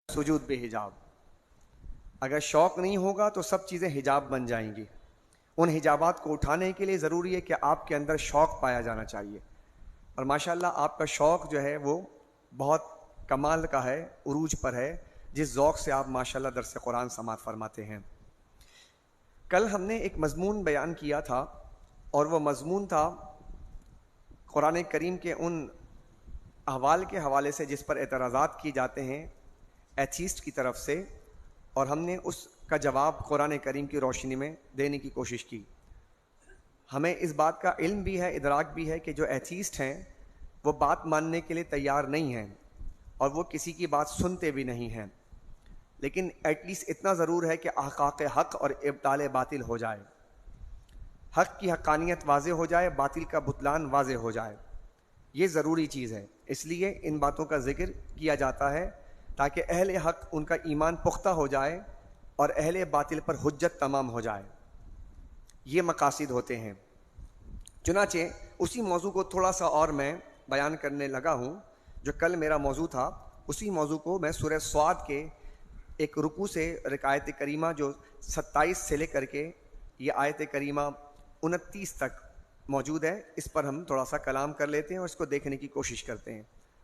سجود بے حجاب. اگر شوق نہیں ہوگا تو سب چیزیں حجاب بن جائیں گی. ان حجابات کو اٹھانے کے لیے ضروری ہے کہ آپ کے اندر شوق پایا جانا چاہیے. اور ماشاءاللہ آپ کا شوق جو ہے وہ بہت کمال کا ہے، عروج پر ہے، جس ذوق سے آپ ماشاءاللہ درس قرآن سماعت فرماتے ہیں. کل ہم نے ایک مضمون بیان کیا تھا اور وہ مضمون تھا قرآن کریم کے ان احوال کے حوالے سے جس پر اعتراضات کیے جاتے ہیں ایتھیسٹ کی طرف سے، اور ہم نے اس کا جواب قرآن کریم کی روشنی میں دینے کی کوشش کی. ہمیں اس بات کا علم بھی ہے، ادراک بھی ہے کہ جو ایتھیسٹ ہیں وہ بات ماننے کے لیے تیار نہیں ہیں اور وہ کسی کی بات سنتے بھی نہیں ہیں، لیکن ایٹ لیسٹ اتنا ضرور ہے کہ احقاق حق اور ابطال باطل ہو جائے، حق کی حقانیت واضح ہو جائے، باطل کا بطلان واضح ہو جائے. یہ ضروری چیز ہے، اس لیے ان باتوں کا ذکر کیا جاتا ہے تاکہ اہل حق ان کا ایمان پختہ ہو جائے اور اہل باطل پر حجت تمام ہو جائے. یہ مقاصد ہوتے ہیں. چنانچہ اسی موضوع کو تھوڑا سا اور میں بیان کرنے لگا ہوں. جو کل میرا موضوع تھا اسی موضوع کو میں سورہ صاد کے ایک رکوع سے آیت کریمہ جو 27 سے لے کر کے یہ آیت کریمہ 29 تک موجود ہے، اس پر ہم تھوڑا سا کلام کر لیتے ہیں اور اس کو دیکھنے کی کوشش کرتے ہیں.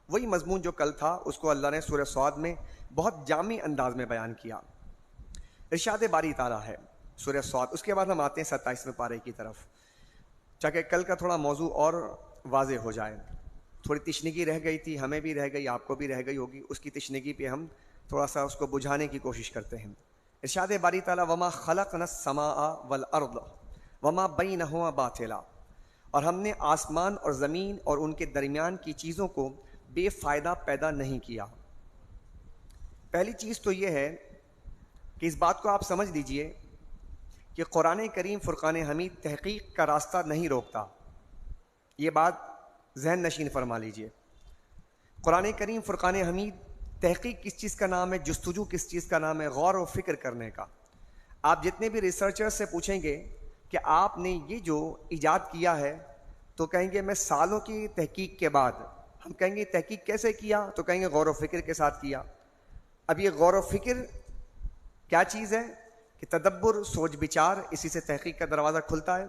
وہی مضمون جو کل تھا اس کو اللہ نے سورہ صاد میں بہت جامع انداز میں بیان کیا. ارشاد باری تعالیٰ ہے سورہ صاد. اس کے بعد ہم آتے ہیں 27ویں پارے کی طرف، تاکہ کل کا تھوڑا موضوع اور واضح ہو جائے. تھوڑی تشنگی رہ گئی تھی، ہمیں بھی رہ گئی، آپ کو بھی رہ گئی ہوگی. اس کی تشنگی پہ ہم تھوڑا سا اس کو بجھانے کی کوشش کرتے ہیں. ارشاد باری تعالیٰ وما خلقنا السماء والارض وما بینہما باطلا، اور ہم نے آسمان اور زمین اور ان کے درمیان کی چیزوں کو بے فائدہ پیدا نہیں کیا. پہلی چیز تو یہ ہے کہ اس بات کو آپ سمجھ لیجئے کہ قرآن کریم فرقان حمید تحقیق کا راستہ نہیں روکتا. یہ بات ذہن نشین فرما لیجئے. قرآن کریم فرقان حمید تحقیق کس چیز کا نام ہے، جستجو کس چیز کا نام ہے، غور و فکر کرنے کا. آپ جتنے بھی ریسرچر سے پوچھیں گے کہ آپ نے یہ جو ایجاد کیا ہے تو کہیں گے میں سالوں کی تحقیق کے بعد. ہم کہیں گے تحقیق کیسے کیا تو کہیں گے غور و فکر کے ساتھ کیا. اب یہ غور و فکر کیا چیز ہے کہ تدبر، سوچ بچار، اسی سے تحقیق کا دروازہ کھلتا ہے.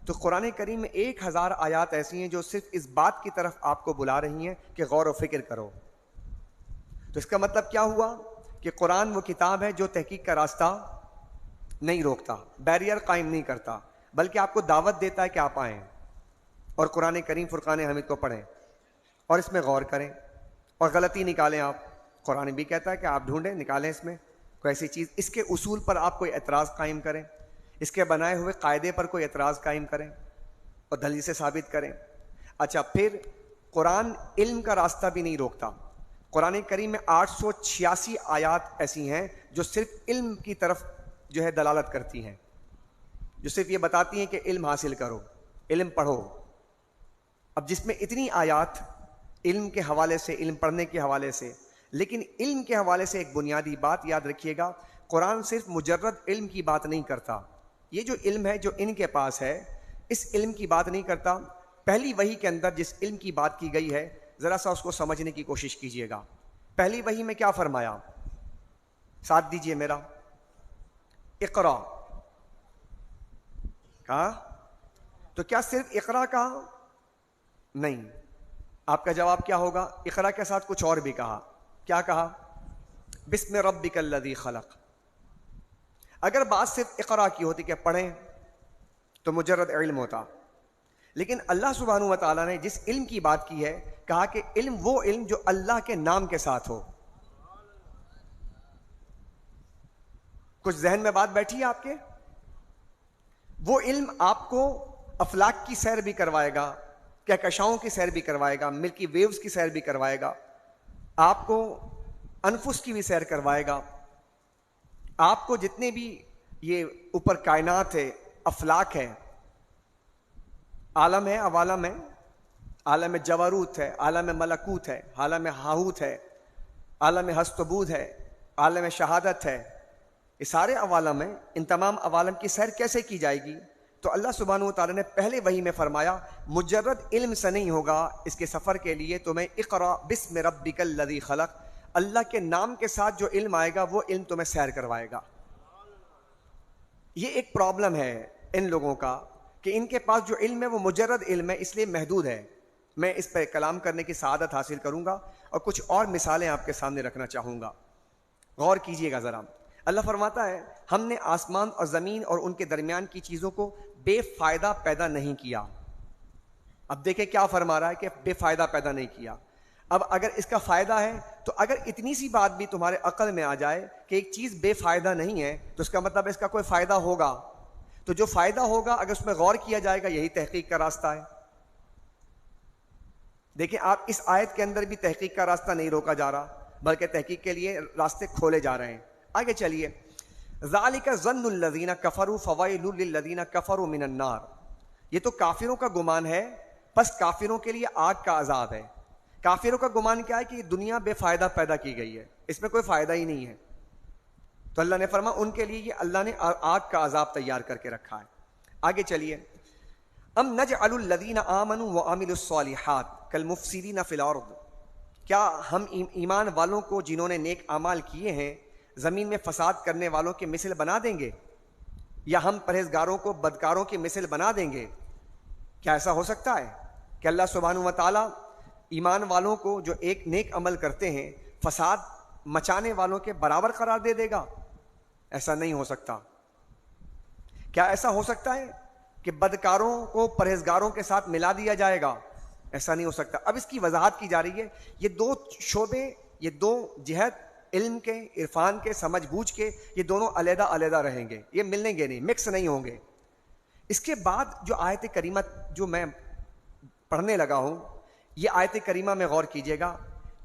تو قرآن کریم میں 1000 آیات ایسی ہیں جو صرف اس بات کی طرف آپ کو بلا رہی ہیں کہ غور و فکر کرو. تو اس کا مطلب کیا ہوا کہ قرآن وہ کتاب ہے جو تحقیق کا راستہ نہیں روکتا، بیریئر قائم نہیں کرتا، بلکہ آپ کو دعوت دیتا ہے کہ آپ آئیں اور قرآن کریم فرقان حمید کو پڑھیں اور اس میں غور کریں اور غلطی نکالیں. آپ قرآن بھی کہتا ہے کہ آپ ڈھونڈیں، نکالیں اس میں کوئی ایسی چیز، اس کے اصول پر آپ کوئی اعتراض قائم کریں، اس کے بنائے ہوئے قاعدے پر کوئی اعتراض قائم کریں اور دلیل سے ثابت کریں. اچھا، پھر قرآن علم کا راستہ بھی نہیں روکتا. قرآن کریم میں 886 آیات ایسی ہیں جو صرف علم کی طرف جو ہے دلالت کرتی ہیں، جو صرف یہ بتاتی ہیں کہ علم حاصل کرو، علم پڑھو. اب جس میں اتنی آیات علم کے حوالے سے، علم پڑھنے کے حوالے سے، لیکن علم کے حوالے سے ایک بنیادی بات یاد رکھیے گا، قرآن صرف مجرد علم کی بات نہیں کرتا. یہ جو علم ہے جو ان کے پاس ہے، اس علم کی بات نہیں کرتا. پہلی وحی کے اندر جس علم کی بات کی گئی ہے ذرا سا اس کو سمجھنے کی کوشش کیجئے گا. پہلی وحی میں کیا فرمایا؟ ساتھ دیجئے میرا. اقرا کہا. تو کیا صرف اقرا کہا؟ نہیں. آپ کا جواب کیا ہوگا؟ اقرا کے ساتھ کچھ اور بھی کہا. کیا کہا؟ بسم ربک الذی خلق. اگر بات صرف اقرا کی ہوتی کہ پڑھیں تو مجرد علم ہوتا، لیکن اللہ سبحانہ و تعالیٰ نے جس علم کی بات کی ہے کہا کہ علم وہ علم جو اللہ کے نام کے ساتھ ہو. کچھ ذہن میں بات بیٹھی ہے آپ کے؟ وہ علم آپ کو افلاک کی سیر بھی کروائے گا، کہکشاؤں کی سیر بھی کروائے گا، ملکی ویوز کی سیر بھی کروائے گا، آپ کو انفس کی بھی سیر کروائے گا. آپ کو جتنے بھی یہ اوپر کائنات ہے، افلاک ہے، عالم ہے، عوالم ہے، عالم جبروت ہے، عالم ملکوت ہے، عالم ہاہوت ہے، عالم ہست و بود ہے، عالم شہادت ہے، یہ سارے عوالم ہیں. ان تمام عوالم کی سیر کیسے کی جائے گی؟ تو اللہ سبحانہ وتعالی نے پہلے وحی میں فرمایا مجرد علم سے نہیں ہوگا. اس کے سفر کے لیے تمہیں اقرا بسم ربک الذی خلق، اللہ کے نام کے ساتھ جو علم آئے گا وہ علم تمہیں سیر کروائے گا. یہ ایک پرابلم ہے ان لوگوں کا کہ ان کے پاس جو علم ہے وہ مجرد علم ہے، اس لیے محدود ہے. میں اس پہ کلام کرنے کی سعادت حاصل کروں گا اور کچھ اور مثالیں آپ کے سامنے رکھنا چاہوں گا. غور کیجئے گا ذرا. اللہ فرماتا ہے ہم نے آسمان اور زمین اور ان کے درمیان کی چیزوں کو بے فائدہ پیدا نہیں کیا. اب دیکھیں کیا فرما رہا ہے کہ بے فائدہ پیدا نہیں کیا. اب اگر اس کا فائدہ ہے تو اگر اتنی سی بات بھی تمہارے عقل میں آ جائے کہ ایک چیز بے فائدہ نہیں ہے تو اس کا مطلب اس کا کوئی فائدہ ہوگا. تو جو فائدہ ہوگا اگر اس میں غور کیا جائے گا یہی تحقیق کا راستہ ہے. دیکھیں آپ اس آیت کے اندر بھی تحقیق کا راستہ نہیں روکا جا رہا بلکہ تحقیق کے لیے راستے کھولے جا رہے ہیں. آگے چلیے. ذالک ظن الذین کفروا فویل للذین کفروا من النار. یہ تو کافروں کا گمان ہے، پس کافروں کے لیے آگ کا عذاب ہے. کافروں کا گمان کیا ہے کہ دنیا بے فائدہ پیدا کی گئی ہے، اس میں کوئی فائدہ ہی نہیں ہے. تو اللہ نے فرمایا ان کے لیے یہ اللہ نے آگ کا عذاب تیار کر کے رکھا ہے. آگے چلیے. ام نجعل الذین آمنوا وعملوا الصالحات کالمفسدین فی الارض. کیا ہم ایمان والوں کو جنہوں نے نیک اعمال کیے ہیں زمین میں فساد کرنے والوں کی مثل بنا دیں گے، یا ہم پرہیزگاروں کو بدکاروں کی مثل بنا دیں گے؟ کیا ایسا ہو سکتا ہے کہ اللہ سبحانہ و تعالیٰ ایمان والوں کو جو ایک نیک عمل کرتے ہیں فساد مچانے والوں کے برابر قرار دے دے گا؟ ایسا نہیں ہو سکتا. کیا ایسا ہو سکتا ہے کہ بدکاروں کو پرہیزگاروں کے ساتھ ملا دیا جائے گا؟ ایسا نہیں ہو سکتا. اب اس کی وضاحت کی جا رہی ہے. یہ دو شعبے، یہ دو جہت، علم کے، عرفان کے، سمجھ بوجھ کے، یہ دونوں علیحدہ علیحدہ رہیں گے، یہ ملیں گے نہیں، مکس نہیں ہوں گے. اس کے بعد جو آیت کریمہ جو میں پڑھنے لگا ہوں، یہ آیت کریمہ میں غور کیجئے گا.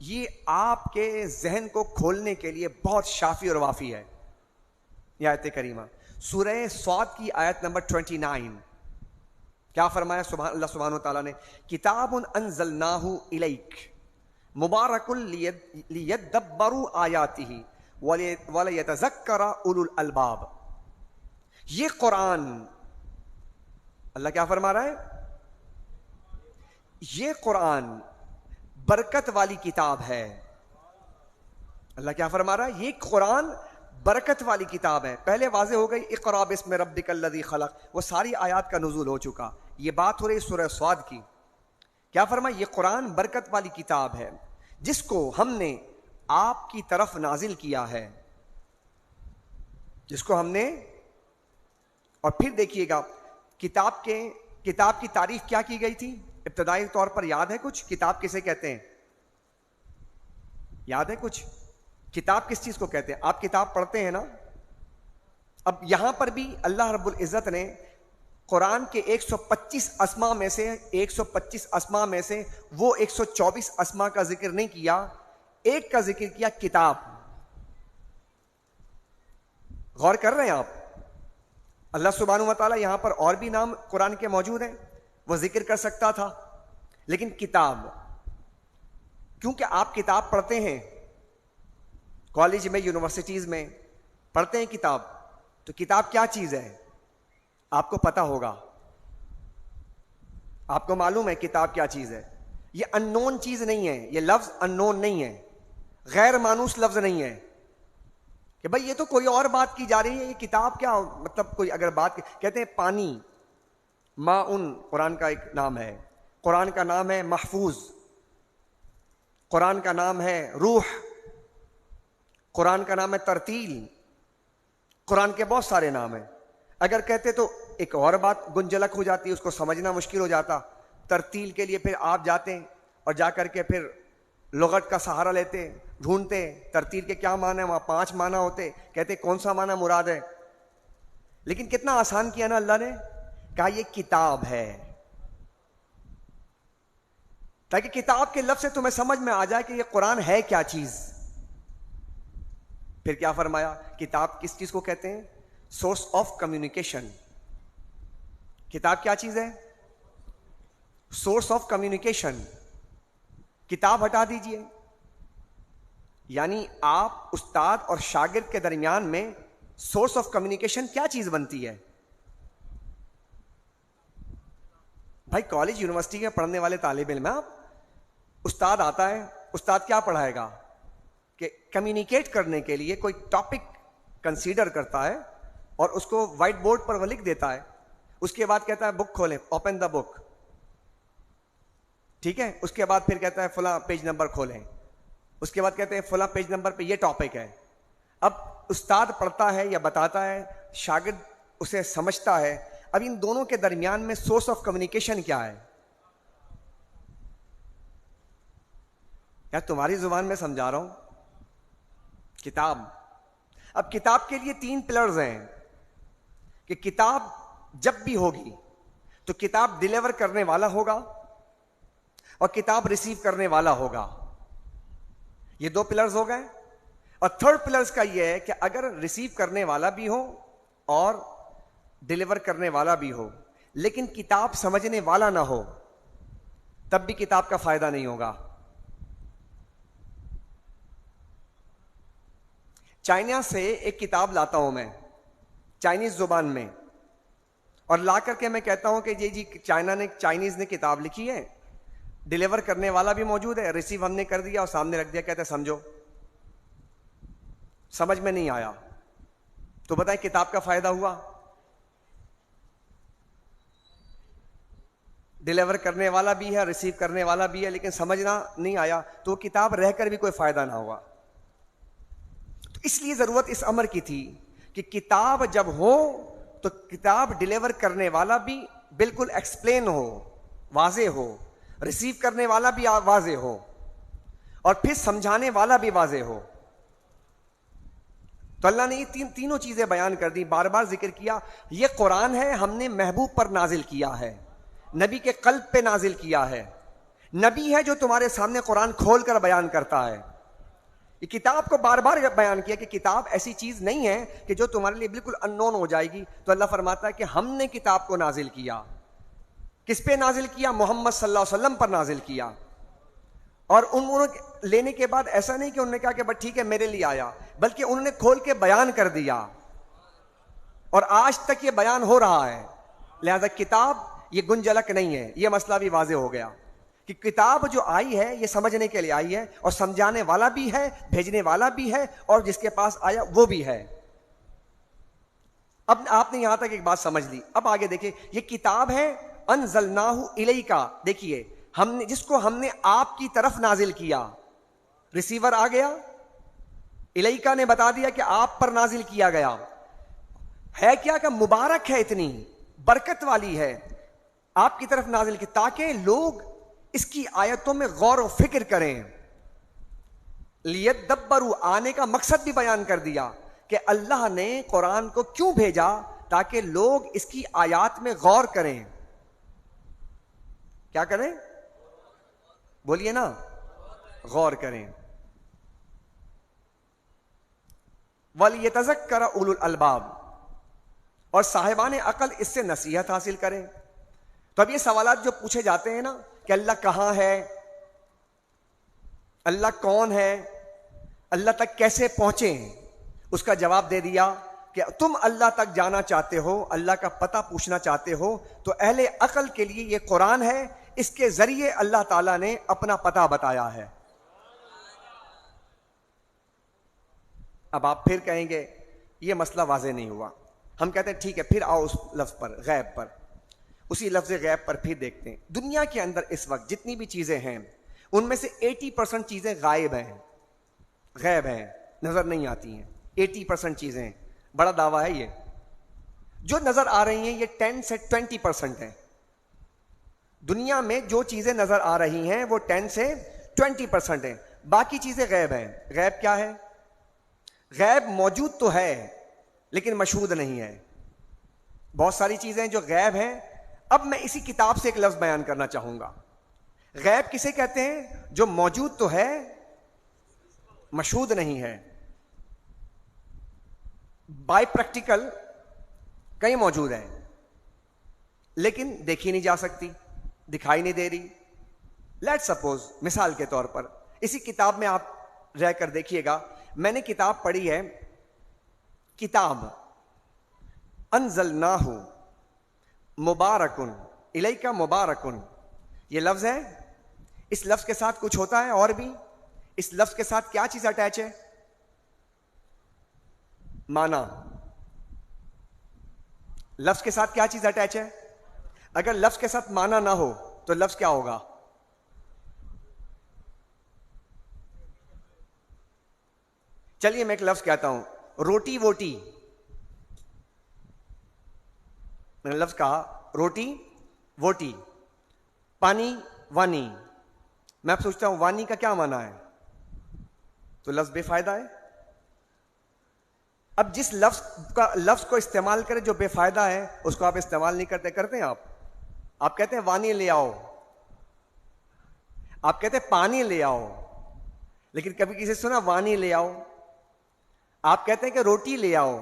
یہ آپ کے ذہن کو کھولنے کے لیے بہت شافی اور وافی ہے. یہ آیت کریمہ سورہ صاد کی آیت نمبر 29. کیا فرمایا اللہ سبحانہ و تعالیٰ نے؟ کتاب انزلناہ الیک مبارک لیدبروا آیاتہ ولیتذکر اولو الالباب. یہ قرآن، اللہ کیا فرما رہا ہے؟ یہ قرآن برکت والی کتاب ہے. اللہ کیا فرما رہا ہے؟ یہ قرآن برکت والی کتاب ہے. پہلے واضح ہو گئی اقرأ باسم ربک الذی خلق، وہ ساری آیات کا نزول ہو چکا. یہ بات ہو رہی سورہ صاد کی. کیا فرمایا؟ یہ قرآن برکت والی کتاب ہے جس کو ہم نے آپ کی طرف نازل کیا ہے، جس کو ہم نے. اور پھر دیکھیے گا کتاب کی تعریف کیا کی گئی تھی ابتدائی طور پر؟ یاد ہے کچھ؟ کتاب کسے کہتے ہیں؟ یاد ہے کچھ؟ کتاب کس چیز کو کہتے ہیں؟ آپ کتاب پڑھتے ہیں نا. اب یہاں پر بھی اللہ رب العزت نے قرآن کے 125 اسماء میں سے 125 اسماء میں سے وہ 124 اسماء کا ذکر نہیں کیا، ایک کا ذکر کیا، کتاب. غور کر رہے ہیں آپ؟ اللہ سبحانہ و تعالیٰ یہاں پر اور بھی نام قرآن کے موجود ہیں، وہ ذکر کر سکتا تھا، لیکن کتاب. کیونکہ آپ کتاب پڑھتے ہیں، کالج میں، یونیورسٹیز میں پڑھتے ہیں کتاب. تو کتاب کیا چیز ہے؟ آپ کو پتا ہوگا، آپ کو معلوم ہے کتاب کیا چیز ہے. یہ ان نون چیز نہیں ہے، یہ لفظ ان نون نہیں ہے، غیر مانوس لفظ نہیں ہے کہ بھئی یہ تو کوئی اور بات کی جا رہی ہے. یہ کتاب کیا مطلب؟ کوئی اگر بات کہتے ہیں پانی، ماؤن قرآن کا ایک نام ہے، قرآن کا نام ہے محفوظ، قرآن کا نام ہے روح، قرآن کا نام ہے ترتیل، قرآن کے بہت سارے نام ہیں. اگر کہتے تو ایک اور بات گنجلک ہو جاتی، اس کو سمجھنا مشکل ہو جاتا. ترتیل کے لیے پھر آپ جاتے اور جا کر کے پھر لغت کا سہارا لیتے، ڈھونڈتے ترتیل کے کیا معنی ہیں. وہاں 5 معنی ہوتے، کہتے کون سا معنی مراد ہے. لیکن کتنا آسان کیا نا اللہ نے، کہا یہ کتاب ہے، تاکہ کتاب کے لفظ سے تمہیں سمجھ میں آ جائے کہ یہ قرآن ہے کیا چیز. پھر کیا فرمایا؟ کتاب کس چیز کو کہتے ہیں؟ Source of communication. کتاب کیا چیز ہے؟ Source of communication. کتاب ہٹا دیجئے، یعنی آپ استاد اور شاگرد کے درمیان میں سورس آف کمیونیکیشن کیا چیز بنتی ہے؟ بھائی کالج یونیورسٹی کے پڑھنے والے طالب علم ہیں آپ، استاد آتا ہے، استاد کیا پڑھائے گا؟ کہ کمیونیکیٹ کرنے کے لیے کوئی ٹاپک کنسیڈر کرتا ہے اور اس کو وائٹ بورڈ پر وہ لکھ دیتا ہے, اس کے بعد کہتا ہے بک کھولیں, اوپن دا بک, ٹھیک ہے, اس کے بعد پھر کہتا ہے فلاں پیج نمبر کھولیں, اس کے بعد کہتے ہیں فلاں پیج نمبر پہ یہ ٹاپک ہے. اب استاد پڑھتا ہے یا بتاتا ہے, شاگرد اسے سمجھتا ہے, اب ان دونوں کے درمیان میں سورس آف کمیونیکیشن کیا ہے؟ یا تمہاری زبان میں سمجھا رہا ہوں, کتاب. اب کتاب کے لیے 3 پلرز ہیں کہ کتاب جب بھی ہوگی تو کتاب ڈیلیور کرنے والا ہوگا اور کتاب ریسیو کرنے والا ہوگا. یہ 2 پلرز ہو گئے. اور 3rd پلرز کا یہ ہے کہ اگر ریسیو کرنے والا بھی ہو اور ڈیلیور کرنے والا بھی ہو لیکن کتاب سمجھنے والا نہ ہو تب بھی کتاب کا فائدہ نہیں ہوگا. چائنا سے ایک کتاب لاتا ہوں میں چائنیز زبان میں, اور لا کر کے میں کہتا ہوں کہ جی چائنیز نے کتاب لکھی ہے, ڈیلیور کرنے والا بھی موجود ہے, ریسیو ہم نے کر دیا اور سامنے رکھ دیا, کہتے ہیں سمجھو. سمجھ میں نہیں آیا تو بتائیں کتاب کا فائدہ ہوا؟ ڈیلیور کرنے والا بھی ہے, ریسیو کرنے والا بھی ہے, لیکن سمجھنا نہیں آیا تو کتاب رہ کر بھی کوئی فائدہ نہ ہوا. تو اس لیے ضرورت اس امر کی تھی کہ کتاب جب ہو تو کتاب ڈیلیور کرنے والا بھی بالکل ایکسپلین ہو, واضح ہو, ریسیو کرنے والا بھی واضح ہو اور پھر سمجھانے والا بھی واضح ہو. تو اللہ نے یہ تینوں چیزیں بیان کر دی, بار بار ذکر کیا. یہ قرآن ہے, ہم نے محبوب پر نازل کیا ہے, نبی کے قلب پہ نازل کیا ہے. نبی ہے جو تمہارے سامنے قرآن کھول کر بیان کرتا ہے. یہ کتاب کو بار بار بیان کیا کہ کتاب ایسی چیز نہیں ہے کہ جو تمہارے لیے بالکل ان نون ہو جائے گی. تو اللہ فرماتا ہے کہ ہم نے کتاب کو نازل کیا. کس پہ نازل کیا؟ محمد صلی اللہ علیہ وسلم پر نازل کیا. اور انہوں نے لینے کے بعد ایسا نہیں کہ انہوں نے کہا کہ بس ٹھیک ہے میرے لیے آیا, بلکہ انہوں نے کھول کے بیان کر دیا اور آج تک یہ بیان ہو رہا ہے. لہذا کتاب یہ گنجلک نہیں ہے. یہ مسئلہ بھی واضح ہو گیا کہ کتاب جو آئی ہے یہ سمجھنے کے لیے آئی ہے, اور سمجھانے والا بھی ہے, بھیجنے والا بھی ہے, اور جس کے پاس آیا وہ بھی ہے. اب آپ نے یہاں تک ایک بات سمجھ لی. اب آگے دیکھیں, یہ کتاب ہے انزلناہ الیکا. دیکھیے ہم نے جس کو ہم نے آپ کی طرف نازل کیا, ریسیور آ گیا, الیکا نے بتا دیا کہ آپ پر نازل کیا گیا ہے. کیا کہ مبارک ہے, اتنی برکت والی ہے, آپ کی طرف نازل کی تاکہ لوگ اس کی آیتوں میں غور و فکر کریں. لیدبروا, آنے کا مقصد بھی بیان کر دیا کہ اللہ نے قرآن کو کیوں بھیجا, تاکہ لوگ اس کی آیات میں غور کریں. کیا کریں؟ بولیے نا, غور کریں. وَلْيَتَذَكَّرَ أُولُو الْأَلْبَابِ, اور صاحبان عقل اس سے نصیحت حاصل کریں. تو اب یہ سوالات جو پوچھے جاتے ہیں نا کہ اللہ کہاں ہے, اللہ کون ہے, اللہ تک کیسے پہنچیں, اس کا جواب دے دیا کہ تم اللہ تک جانا چاہتے ہو, اللہ کا پتہ پوچھنا چاہتے ہو, تو اہل عقل کے لیے یہ قرآن ہے. اس کے ذریعے اللہ تعالیٰ نے اپنا پتہ بتایا ہے. اب آپ پھر کہیں گے یہ مسئلہ واضح نہیں ہوا. ہم کہتے ہیں ٹھیک ہے, پھر آؤ اس لفظ پر, غیب پر, اسی لفظ غیب پر پھر دیکھتے ہیں. دنیا کے اندر اس وقت جتنی بھی چیزیں ہیں ان میں سے 80% چیزیں غائب ہیں, غیب ہیں, نظر نہیں آتی ہیں. 80% چیزیں, بڑا دعویٰ ہے یہ. جو نظر آ رہی ہیں یہ 10 سے 20% ہیں. دنیا میں جو چیزیں نظر آ رہی ہیں وہ 10 سے 20% ہیں, باقی چیزیں غیب ہیں. غیب کیا ہے؟ غیب موجود تو ہے لیکن مشہود نہیں ہے. بہت ساری چیزیں جو غیب ہیں. اب میں اسی کتاب سے ایک لفظ بیان کرنا چاہوں گا. غیب کسے کہتے ہیں؟ جو موجود تو ہے مشہود نہیں ہے. بائی پریکٹیکل کہیں موجود ہے لیکن دیکھی نہیں جا سکتی, دکھائی نہیں دے رہی. لیٹ سپوز, مثال کے طور پر اسی کتاب میں آپ رہ کر دیکھیے گا, میں نے کتاب پڑھی ہے, کتاب انزلناہ مبارکن الیکا مبارکن, یہ لفظ ہے. اس لفظ کے ساتھ کچھ ہوتا ہے اور بھی. اس لفظ کے ساتھ کیا چیز اٹیچ ہے؟ معنی. لفظ کے ساتھ کیا چیز اٹیچ ہے؟ اگر لفظ کے ساتھ معنی نہ ہو تو لفظ کیا ہوگا؟ چلیے میں ایک لفظ کہتا ہوں، روٹی ووٹی. میں نے لفظ کہا روٹی ووٹی، پانی وانی. میں اب سوچتا ہوں وانی کا کیا معنی ہے، تو لفظ بے فائدہ ہے. اب جس لفظ کو استعمال کرے جو بے فائدہ ہے اس کو آپ استعمال نہیں کرتے ہیں. آپ کہتے ہیں وانی لے آؤ، آپ کہتے ہیں پانی لے آؤ، لیکن کبھی کسی سے سنا وانی لے آؤ. آپ کہتے ہیں کہ روٹی لے آؤ،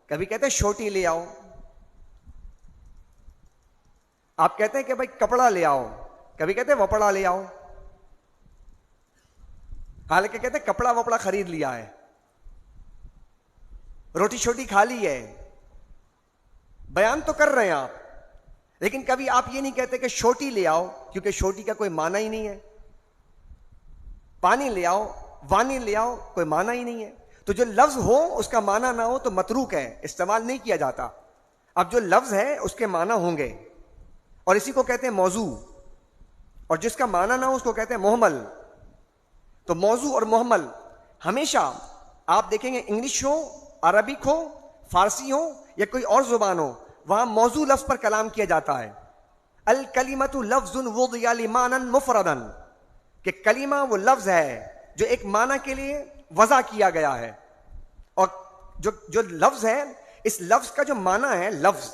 کبھی کہتے ہیں چھوٹی لے آؤ. آپ کہتے ہیں کہ بھائی کپڑا لے آؤ، کبھی کہتے ہیں وپڑا لے آؤ. حالانکہ کہتے ہیں کپڑا وپڑا خرید لیا ہے، روٹی چھوٹی کھا لی ہے. بیان تو کر رہے ہیں آپ، لیکن کبھی آپ یہ نہیں کہتے کہ چھوٹی لے آؤ، کیونکہ چھوٹی کا کوئی معنی ہی نہیں ہے. پانی لے آؤ، وانی لے آؤ، کوئی معنی ہی نہیں ہے. تو جو لفظ ہو اس کا معنی نہ ہو تو متروک ہے، استعمال نہیں کیا جاتا. اب جو لفظ ہے اس کے معنی ہوں گے، اور اسی کو کہتے ہیں موضوع. اور جس کا معنی نہ ہو اس کو کہتے ہیں محمل. تو موضوع اور محمل ہمیشہ آپ دیکھیں گے، انگلش ہو، عربک ہو، فارسی ہو یا کوئی اور زبان ہو، وہاں موضوع لفظ پر کلام کیا جاتا ہے. الکلمۃ لفظ وضع لمعنى مفردا، کہ کلمہ وہ لفظ ہے جو ایک معنی کے لیے وضع کیا گیا ہے. اور جو لفظ ہے، اس لفظ کا جو معنی ہے، لفظ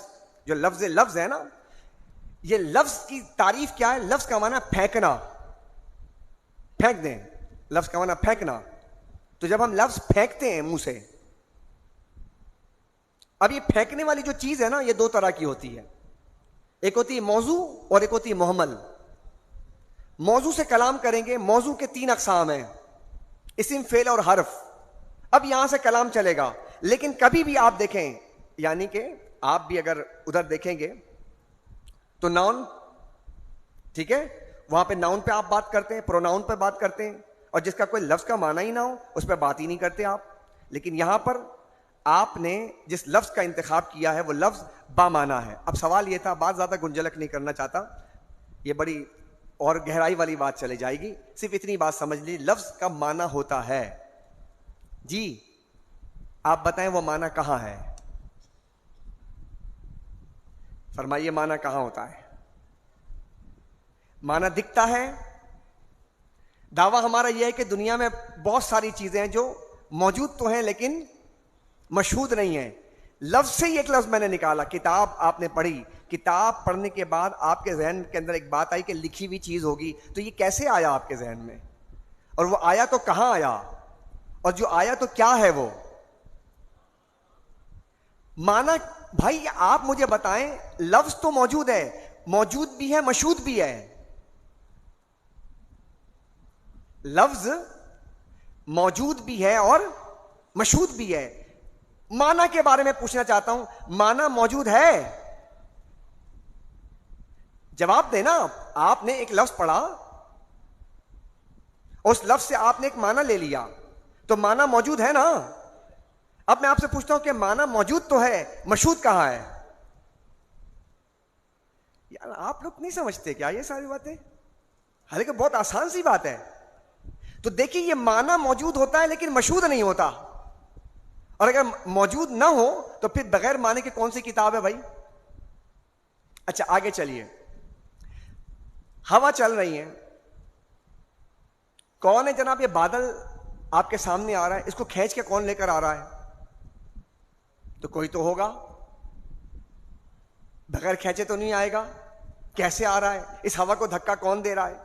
جو لفظ ہے نا، یہ لفظ کی تعریف کیا ہے؟ لفظ کا معنی پھینکنا، پھینک دیں. لفظ کا معنی پھینکنا. تو جب ہم لفظ پھینکتے ہیں منہ سے، اب یہ پھینکنے والی جو چیز ہے نا، یہ دو طرح کی ہوتی ہے. ایک ہوتی ہے موضوع اور ایک ہوتی ہے محمل. موضوع سے کلام کریں گے، موضوع کے 3 اقسام ہیں، اسم، فعل اور حرف. اب یہاں سے کلام چلے گا، لیکن کبھی بھی آپ دیکھیں، یعنی کہ آپ بھی اگر ادھر دیکھیں گے تو ناؤن، ٹھیک ہے، وہاں پہ ناؤن پہ آپ بات کرتے ہیں، پروناؤن پہ بات کرتے ہیں، اور جس کا کوئی لفظ کا معنی ہی نہ ہو اس پہ بات ہی نہیں کرتے آپ. لیکن یہاں پر آپ نے جس لفظ کا انتخاب کیا ہے وہ لفظ بامعنی ہے. اب سوال یہ تھا، بات زیادہ گنجلک نہیں کرنا چاہتا، یہ بڑی اور گہرائی والی بات چلے جائے گی. صرف اتنی بات سمجھ لی، لفظ کا معنی ہوتا ہے. جی آپ بتائیں وہ معنی کہاں ہے؟ فرمائیے معنی کہاں ہوتا ہے؟ معنی دکھتا ہے. دعویٰ ہمارا یہ ہے کہ دنیا میں بہت ساری چیزیں ہیں جو موجود تو ہیں لیکن مشہود نہیں ہیں. لفظ سے ہی ایک لفظ میں نے نکالا. کتاب آپ نے پڑھی، کتاب پڑھنے کے بعد آپ کے ذہن کے اندر ایک بات آئی کہ لکھی ہوئی چیز ہوگی، تو یہ کیسے آیا آپ کے ذہن میں؟ اور وہ آیا تو کہاں آیا؟ اور جو آیا تو کیا ہے وہ معنی؟ بھائی آپ مجھے بتائیں، لفظ تو موجود ہے، موجود بھی ہے، مشہود بھی ہے. لفظ موجود بھی ہے اور مشہود بھی ہے. معنی کے بارے میں پوچھنا چاہتا ہوں، معنی موجود ہے؟ جواب دینا. آپ نے ایک لفظ پڑھا، اس لفظ سے آپ نے ایک معنی لے لیا، تو معنی موجود ہے نا. اب میں آپ سے پوچھتا ہوں کہ معنی موجود تو ہے، مشہود کہاں ہے؟ یار آپ لوگ نہیں سمجھتے کیا یہ ساری باتیں؟ حالانکہ بہت آسان سی بات ہے. تو دیکھیے، یہ معنی موجود ہوتا ہے لیکن مشہود نہیں ہوتا. اور اگر موجود نہ ہو تو پھر بغیر معنی کی کون سی کتاب ہے بھائی؟ اچھا آگے چلیے. ہوا چل رہی ہے، کون ہے جناب یہ بادل آپ کے سامنے آ رہا ہے، اس کو کھینچ کے کون لے کر آ رہا ہے؟ تو کوئی تو ہوگا، بغیر کھینچے تو نہیں آئے گا. کیسے آ رہا ہے؟ اس ہوا کو دھکا کون دے رہا ہے؟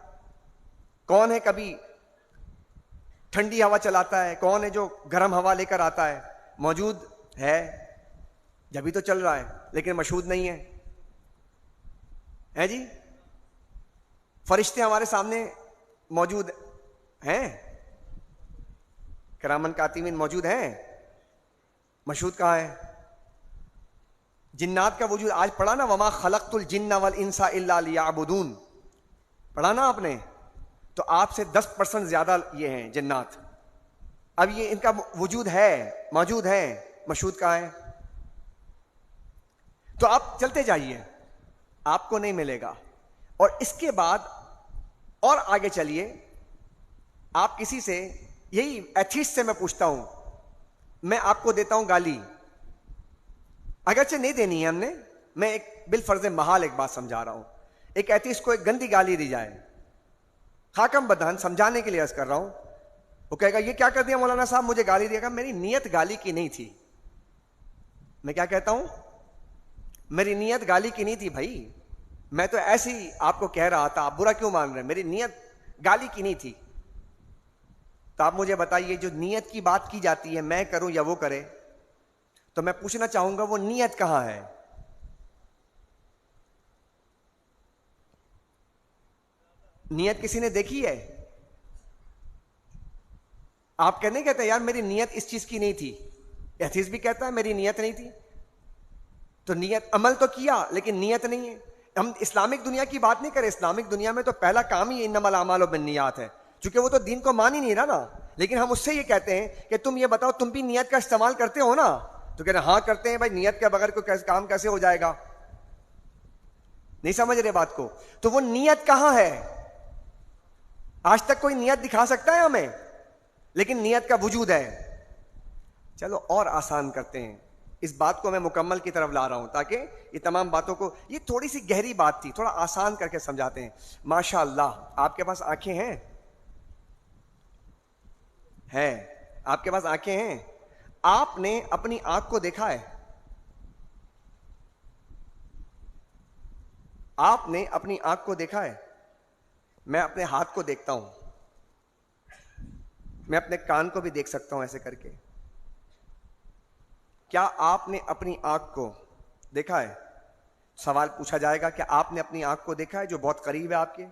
کون ہے کبھی ٹھنڈی ہوا چلاتا ہے؟ کون ہے جو گرم ہوا لے کر آتا ہے؟ موجود ہے جبھی تو چل رہا ہے، لیکن مشہود نہیں ہے جی. فرشتے ہمارے سامنے موجود ہیں، کرامن کاتبین موجود ہیں، مشہود کہاں ہے؟ جنات کا وجود آج پڑھا نا، وما خلقت الجن والانس الا لیعبدون، پڑھا نا آپ نے. تو آپ سے 10% زیادہ یہ ہیں جنات. اب یہ ان کا وجود ہے، موجود ہے، مشہود کہاں ہے؟ تو آپ چلتے جائیے، آپ کو نہیں ملے گا. اور اس کے بعد اور آگے چلیے، آپ کسی سے، یہی ایتھیسٹ سے میں پوچھتا ہوں، میں آپ کو دیتا ہوں گالی، اگرچہ نہیں دینی ہے ہم نے، میں ایک بالفرض محال ایک بات سمجھا رہا ہوں. ایک ایتھیسٹ کو ایک گندی گالی دی جائے، خاکم بدہن سمجھانے کے لیے عرض کر رہا ہوں، وہ کہے گا یہ کیا کر دیا مولانا صاحب، مجھے گالی دیا گا. میری نیت گالی کی نہیں تھی. میں کیا کہتا ہوں؟ میری نیت گالی کی نہیں تھی بھائی، میں تو ایسے ہی آپ کو کہہ رہا تھا، آپ برا کیوں مان رہے ہیں؟ میری نیت گالی کی نہیں تھی. تو آپ مجھے بتائیے، جو نیت کی بات کی جاتی ہے، میں کروں یا وہ کرے، تو میں پوچھنا چاہوں گا وہ نیت کہاں ہے؟ نیت کسی نے دیکھی ہے؟ آپ نہیں کہتے یار میری نیت اس چیز کی نہیں تھی، ایتھیسٹ بھی کہتا ہے میری نیت نہیں تھی. تو نیت، عمل تو کیا لیکن نیت نہیں ہے. ہم اسلامک دنیا کی بات نہیں کریں، اسلامک دنیا میں تو پہلا کام ہی انما الاعمال بالنیات ہے، چونکہ وہ تو دین کو مان ہی نہیں رہا نا. لیکن ہم اس سے یہ کہتے ہیں کہ تم یہ بتاؤ تم بھی نیت کا استعمال کرتے ہو نا؟ تو کہتے ہیں ہاں کرتے ہیں. بھائی نیت کے بغیر کوئی کام کیسے ہو جائے گا؟ نہیں سمجھ رہے بات کو. تو وہ نیت کہاں ہے؟ آج تک کوئی نیت دکھا سکتا ہے ہمیں؟ لیکن نیت کا وجود ہے. چلو اور آسان کرتے ہیں اس بات کو، میں مکمل کی طرف لا رہا ہوں تاکہ یہ تمام باتوں کو، یہ تھوڑی سی گہری بات تھی، تھوڑا آسان کر کے سمجھاتے ہیں. ماشاء اللہ آپ کے پاس آنکھیں ہیں؟ آپ کے پاس آنکھیں ہیں؟ آپ نے اپنی آنکھ کو دیکھا ہے؟ آپ نے اپنی آنکھ کو دیکھا ہے؟ میں اپنے ہاتھ کو دیکھتا ہوں، میں اپنے کان کو بھی دیکھ سکتا ہوں ایسے کر کے. کیا آپ نے اپنی آنکھ کو دیکھا ہے؟ سوال پوچھا جائے گا کہ آپ نے اپنی آنکھ کو دیکھا ہے جو بہت قریب ہے آپ کے؟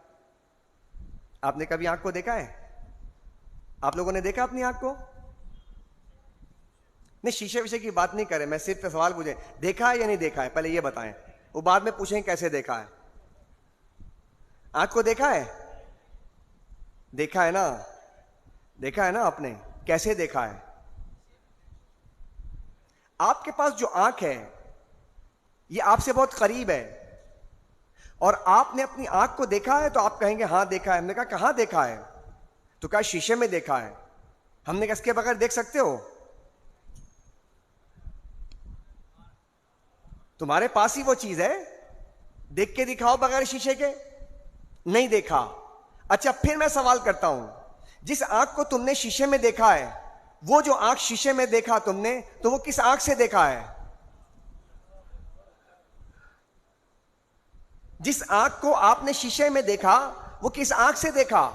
آپ نے کبھی آنکھ کو دیکھا ہے؟ آپ لوگوں نے دیکھا اپنی آنکھ کو؟ نہیں، شیشے ویشے کی بات نہیں کریں، میں صرف سوال پوچھیں، دیکھا ہے یا نہیں دیکھا ہے پہلے یہ بتائیں. وہ بعد میں پوچھیں کیسے دیکھا ہے. آنکھ کو دیکھا ہے؟ دیکھا ہے نا؟ دیکھا ہے نا آپ نے؟ کیسے دیکھا ہے؟ آپ کے پاس جو آنکھ ہے یہ آپ سے بہت قریب ہے، اور آپ نے اپنی آنکھ کو دیکھا ہے تو آپ کہیں گے ہاں دیکھا ہے. ہم نے کہا کہاں دیکھا ہے؟ تو کہا شیشے میں دیکھا ہے. ہم نے کہا اس کے بغیر دیکھ سکتے ہو؟ تمہارے پاس ہی وہ چیز ہے، دیکھ کے دکھاؤ بغیر شیشے کے. نہیں دیکھا. اچھا پھر میں سوال کرتا ہوں، جس آنکھ کو تم نے شیشے میں دیکھا ہے، وہ جو آنکھ شیشے میں دیکھا تم نے، تو وہ کس آنکھ سے دیکھا ہے؟ جس آنکھ کو آپ نے شیشے میں دیکھا وہ کس آنکھ سے دیکھا؟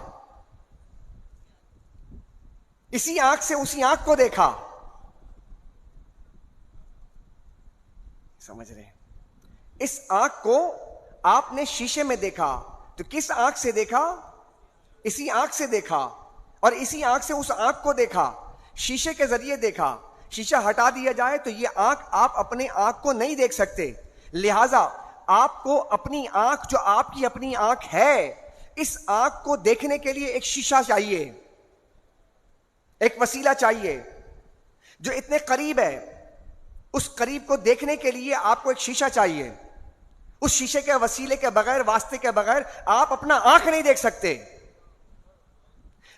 اسی آنکھ سے اسی آنکھ کو دیکھا. سمجھ رہے ہیں؟ اس آنکھ کو آپ نے شیشے میں دیکھا تو کس آنکھ سے دیکھا؟ اسی آنکھ سے دیکھا، اور اسی آنکھ سے اس آنکھ کو دیکھا، شیشے کے ذریعے دیکھا. شیشہ ہٹا دیا جائے تو یہ آنکھ، آپ اپنے آنکھ کو نہیں دیکھ سکتے. لہذا آپ کو اپنی آنکھ، جو آپ کی اپنی آنکھ ہے، اس آنکھ کو دیکھنے کے لیے ایک شیشہ چاہیے، ایک وسیلہ چاہیے جو اتنے قریب ہے. اس قریب کو دیکھنے کے لیے آپ کو ایک شیشہ چاہیے. اس شیشے کے وسیلے کے بغیر، واسطے کے بغیر آپ اپنا آنکھ نہیں دیکھ سکتے.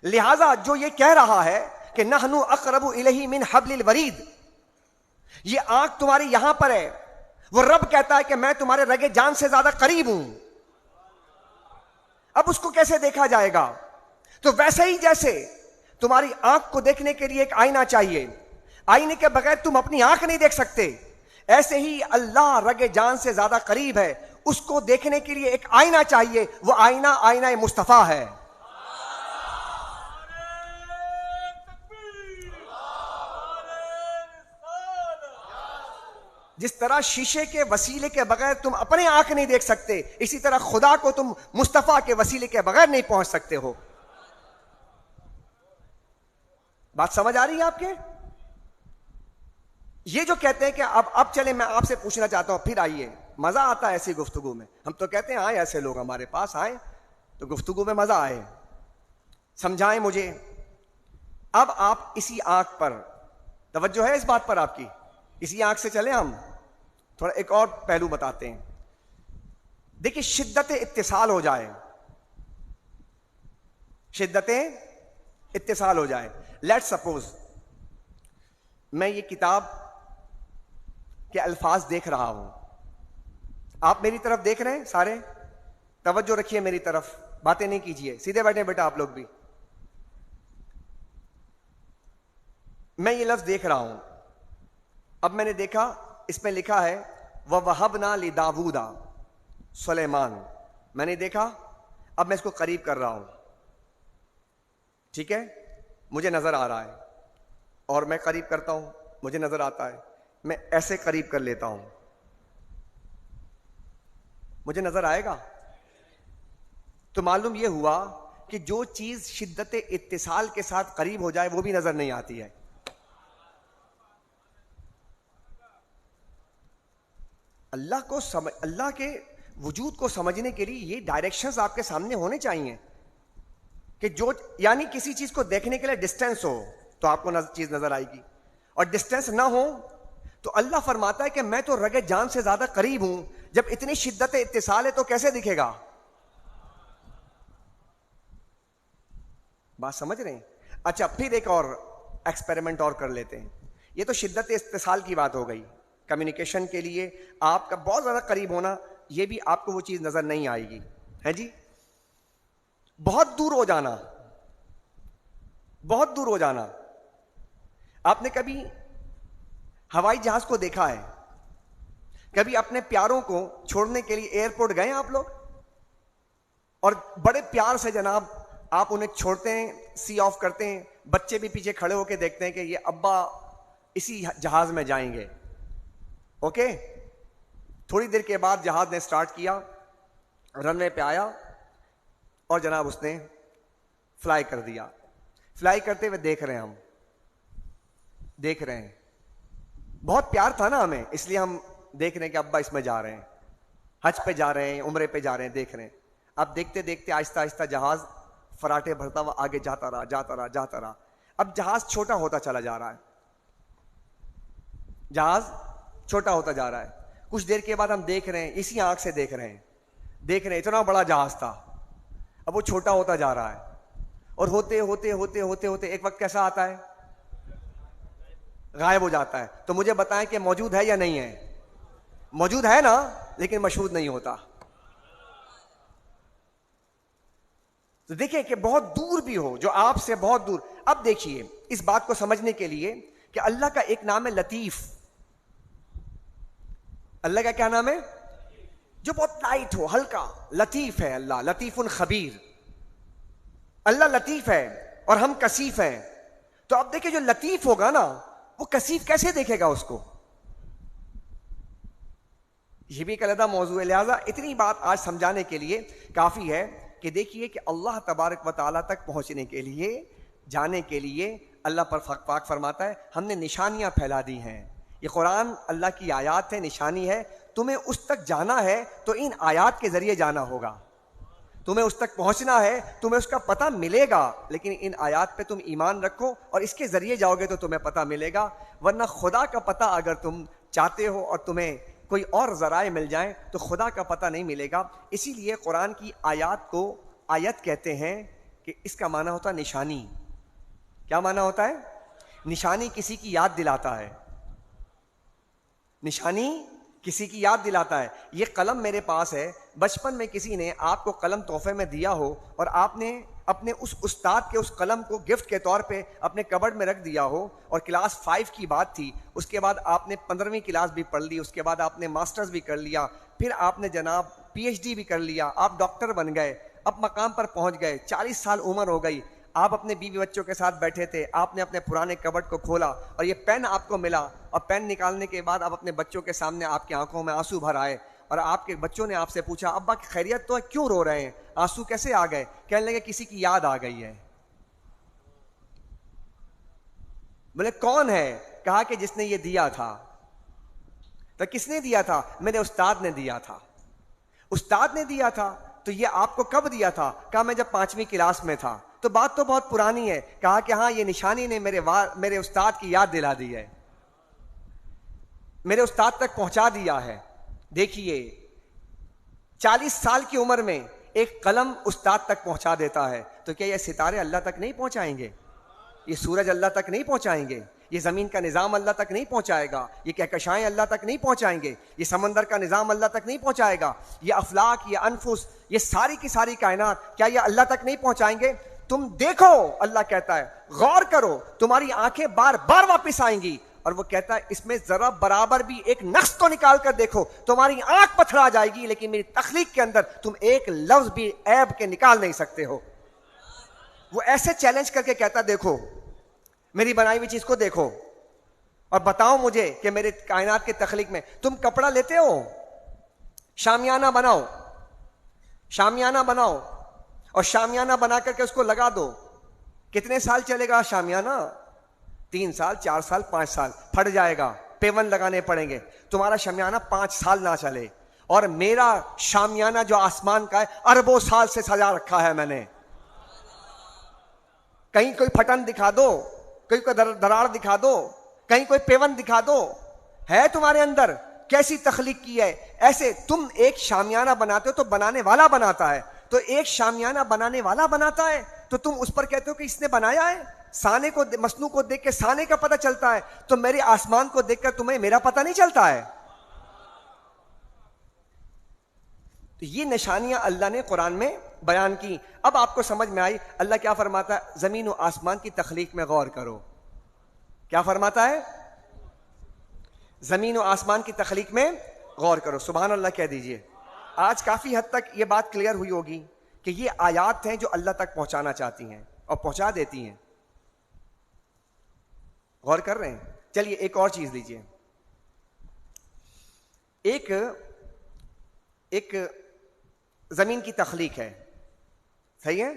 لہذا جو یہ کہہ رہا ہے کہ نحن اقرب الیہ من حبل الورید، یہ آنکھ تمہاری یہاں پر ہے، وہ رب کہتا ہے کہ میں تمہارے رگے جان سے زیادہ قریب ہوں. اب اس کو کیسے دیکھا جائے گا؟ تو ویسے ہی جیسے تمہاری آنکھ کو دیکھنے کے لیے ایک آئینہ چاہیے، آئینے کے بغیر تم اپنی آنکھ نہیں دیکھ سکتے، ایسے ہی اللہ رگ جان سے زیادہ قریب ہے، اس کو دیکھنے کے لیے ایک آئینہ چاہیے. وہ آئینہ آئینہ مصطفیٰ ہے. جس طرح شیشے کے وسیلے کے بغیر تم اپنے آنکھ نہیں دیکھ سکتے، اسی طرح خدا کو تم مصطفیٰ کے وسیلے کے بغیر نہیں پہنچ سکتے ہو. بات سمجھ آ رہی ہے آپ کے؟ یہ جو کہتے ہیں کہ اب چلیں، میں آپ سے پوچھنا چاہتا ہوں، پھر آئیے، مزہ آتا ہے ایسی گفتگو میں. ہم تو کہتے ہیں آئے ایسے لوگ ہمارے پاس آئے تو گفتگو میں مزہ آئے. سمجھائیں مجھے. اب آپ اسی آنکھ پر توجہ ہے، اس بات پر آپ کی، اسی آنکھ سے چلیں ہم. تھوڑا ایک اور پہلو بتاتے ہیں. دیکھیے شدت اتصال ہو جائے، شدت اتصال ہو جائے. لیٹ سپوز میں یہ کتاب کے الفاظ دیکھ رہا ہوں، آپ میری طرف دیکھ رہے ہیں سارے، توجہ رکھیے میری طرف، باتیں نہیں کیجیے، سیدھے بیٹھے بیٹا آپ لوگ بھی. میں یہ لفظ دیکھ رہا ہوں. اب میں نے دیکھا اس میں لکھا ہے وَوَهَبْنَا لِدَاوُودَ سلیمان. میں نے دیکھا، اب میں اس کو قریب کر رہا ہوں. ٹھیک ہے، مجھے نظر آ رہا ہے، اور میں قریب کرتا ہوں، مجھے نظر آتا ہے. میں ایسے قریب کر لیتا ہوں، مجھے نظر آئے گا. تو معلوم یہ ہوا کہ جو چیز شدت اتصال کے ساتھ قریب ہو جائے وہ بھی نظر نہیں آتی ہے. اللہ کے وجود کو سمجھنے کے لیے یہ ڈائریکشنز آپ کے سامنے ہونے چاہیے کہ جو یعنی کسی چیز کو دیکھنے کے لیے ڈسٹینس ہو تو آپ کو چیز نظر آئے گی، اور ڈسٹینس نہ ہو تو اللہ فرماتا ہے کہ میں تو رگ جان سے زیادہ قریب ہوں. جب اتنی شدت اتصال ہے تو کیسے دکھے گا؟ بات سمجھ رہے ہیں؟ اچھا پھر ایک اور ایکسپیریمنٹ اور کر لیتے ہیں. یہ تو شدت اتصال کی بات ہو گئی. کمیونیکیشن کے لیے آپ کا بہت زیادہ قریب ہونا، یہ بھی آپ کو وہ چیز نظر نہیں آئے گی، ہے جی. بہت دور ہو جانا، بہت دور ہو جانا. آپ نے کبھی ہوائی جہاز کو دیکھا ہے؟ کبھی اپنے پیاروں کو چھوڑنے کے لیے ایئرپورٹ گئے آپ لوگ؟ اور بڑے پیار سے جناب آپ انہیں چھوڑتے ہیں، سی آف کرتے ہیں، بچے بھی پیچھے کھڑے ہو کے دیکھتے ہیں کہ یہ ابا اسی جہاز میں جائیں گے. اوکے، تھوڑی دیر کے بعد جہاز نے سٹارٹ کیا، رن وے پہ آیا، اور جناب اس نے فلائی کر دیا. فلائی کرتے ہوئے دیکھ رہے ہیں، ہم دیکھ رہے ہیں، بہت پیار تھا نا ہمیں، اس لیے ہم دیکھ رہے ہیں کہ ابا اس میں جا رہے ہیں، حج پہ جا رہے ہیں، عمرے پہ جا رہے ہیں، دیکھ رہے ہیں. اب دیکھتے دیکھتے آہستہ آہستہ جہاز فراٹے بھرتا ہوا آگے جاتا رہا جاتا رہا جاتا رہا. اب جہاز چھوٹا ہوتا چلا جا رہا ہے، جہاز چھوٹا ہوتا جا رہا ہے. کچھ دیر کے بعد ہم دیکھ رہے ہیں، اسی آنکھ سے دیکھ رہے ہیں، اتنا بڑا جہاز تھا، اب وہ چھوٹا ہوتا جا رہا ہے. اور ہوتے ہوتے ہوتے ہوتے ہوتے ایک وقت کیسا آتا ہے؟ غائب ہو جاتا ہے. تو مجھے بتائیں کہ موجود ہے یا نہیں ہے؟ موجود ہے نا، لیکن مشہود نہیں ہوتا. تو دیکھیں کہ بہت دور بھی ہو، جو آپ سے بہت دور. اب دیکھیے اس بات کو سمجھنے کے لیے کہ اللہ کا ایک نام ہے لطیف. اللہ کا کیا نام ہے؟ جو بہت لائٹ ہو، ہلکا، لطیف ہے. اللہ لطیف خبیر. اللہ لطیف ہے اور ہم کثیف ہیں. تو اب دیکھیں جو لطیف ہوگا نا وہ کثیف کیسے دیکھے گا اس کو؟ یہ بھی ایک علیحدہ موضوع ہے. لہٰذا اتنی بات آج سمجھانے کے لیے کافی ہے کہ دیکھیے کہ اللہ تبارک و تعالیٰ تک پہنچنے کے لیے، جانے کے لیے اللہ پر پاک فرماتا ہے ہم نے نشانیاں پھیلا دی ہیں. یہ قرآن اللہ کی آیات ہے، نشانی ہے. تمہیں اس تک جانا ہے تو ان آیات کے ذریعے جانا ہوگا. تمہیں اس تک پہنچنا ہے، تمہیں اس کا پتہ ملے گا، لیکن ان آیات پہ تم ایمان رکھو اور اس کے ذریعے جاؤ گے تو تمہیں پتہ ملے گا. ورنہ خدا کا پتہ اگر تم چاہتے ہو اور تمہیں کوئی اور ذرائع مل جائیں تو خدا کا پتہ نہیں ملے گا. اسی لیے قرآن کی آیات کو آیت کہتے ہیں کہ اس کا معنی ہوتا ہے نشانی. کیا معنی ہوتا ہے؟ نشانی کسی کی یاد دلاتا ہے. نشانی کسی کی یاد دلاتا ہے. یہ قلم میرے پاس ہے، بچپن میں کسی نے آپ کو قلم تحفے میں دیا ہو اور آپ نے اپنے اس استاد کے اس قلم کو گفٹ کے طور پہ اپنے کبرڈ میں رکھ دیا ہو، اور کلاس 5 کی بات تھی، اس کے بعد آپ نے 15ویں کلاس بھی پڑھ لی، اس کے بعد آپ نے ماسٹرز بھی کر لیا، پھر آپ نے جناب PhD بھی کر لیا، آپ ڈاکٹر بن گئے، اب مقام پر پہنچ گئے، 40 سال عمر ہو گئی، آپ اپنے بیوی بچوں کے ساتھ بیٹھے تھے، آپ نے اپنے پرانے کبرڈ کو کھولا اور یہ پین آپ کو ملا، اور پین نکالنے کے بعد آپ اپنے بچوں کے سامنے، آپ کی آنکھوں میں آنسو بھر آئے، اور آپ کے بچوں نے آپ سے پوچھا ابا کی خیریت تو ہے، کیوں رو رہے ہیں، آنسو کیسے آ گئے؟ کہنے لگے کسی کی یاد آ گئی ہے. بولے کون ہے؟ کہا کہ جس نے یہ دیا تھا. تو کس نے دیا تھا؟ میرے استاد نے دیا تھا. استاد نے دیا تھا. تو یہ آپ کو کب دیا تھا؟ کہا میں جب 5ویں کلاس میں تھا. تو بات تو بہت پرانی ہے. کہا کہ ہاں یہ نشانی نے میرے استاد کی یاد دلا دی ہے, میرے استاد تک پہنچا دیا ہے. دیکھیے 40 سال کی عمر میں ایک قلم استاد تک پہنچا دیتا ہے, تو کیا یہ ستارے اللہ تک نہیں پہنچائیں گے؟ یہ سورج اللہ تک نہیں پہنچائیں گے؟ یہ زمین کا نظام اللہ تک نہیں پہنچائے گا؟ یہ کہکشائیں اللہ تک نہیں پہنچائیں گے؟ یہ سمندر کا نظام اللہ تک نہیں پہنچائے گا؟ یہ افلاک، یہ انفس، یہ ساری کی ساری کائنات کیا یہ اللہ تک نہیں پہنچائیں گے؟ تم دیکھو، اللہ کہتا ہے غور کرو، تمہاری آنکھیں بار بار واپس آئیں گی. اور وہ کہتا ہے اس میں ذرا برابر بھی ایک نقص تو نکال کر دیکھو، تمہاری آنکھ پتھرا جائے گی، لیکن میری تخلیق کے اندر تم ایک لفظ بھی عیب کے نکال نہیں سکتے ہو. وہ ایسے چیلنج کر کے کہتا دیکھو میری بنائی ہوئی چیز کو دیکھو اور بتاؤ مجھے کہ میرے کائنات کے تخلیق میں تم کپڑا لیتے ہو، شامیانہ بناؤ، شامیانہ بناؤ اور شامیانہ بنا کر کے اس کو لگا دو. کتنے سال چلے گا شامیانہ؟ 3 سال، 4 سال، 5 سال. پھٹ جائے گا، پیون لگانے پڑیں گے. تمہارا شامیانہ 5 سال نہ چلے، اور میرا شامیانہ جو آسمان کا ہے اربوں سال سے سجا رکھا ہے میں نے. کہیں کوئی پھٹن دکھا دو، کہیں کوئی دراڑ دکھا دو، کہیں کوئی پیون دکھا دو. ہے تمہارے اندر کیسی تخلیق کی ہے. ایسے تم ایک شامیانہ بناتے ہو تو بنانے والا بناتا ہے. تو ایک شامیانہ بنانے والا بناتا ہے تو تم اس پر کہتے ہو کہ اس نے بنایا ہے. سانے کو، مصنوع کو دیکھ کے سانے کا پتہ چلتا ہے، تو میرے آسمان کو دیکھ کر تمہیں میرا پتہ نہیں چلتا ہے. تو یہ نشانیاں اللہ نے قرآن میں بیان کی. اب آپ کو سمجھ میں آئی اللہ کیا فرماتا ہے؟ زمین و آسمان کی تخلیق میں غور کرو. کیا فرماتا ہے؟ زمین و آسمان کی تخلیق میں غور کرو. سبحان اللہ کہہ دیجئے. آج کافی حد تک یہ بات کلیئر ہوئی ہوگی کہ یہ آیات ہیں جو اللہ تک پہنچانا چاہتی ہیں اور پہنچا دیتی ہیں. غور کر رہے ہیں؟ چلیے ایک اور چیز لیجئے. ایک زمین کی تخلیق ہے، صحیح ہے؟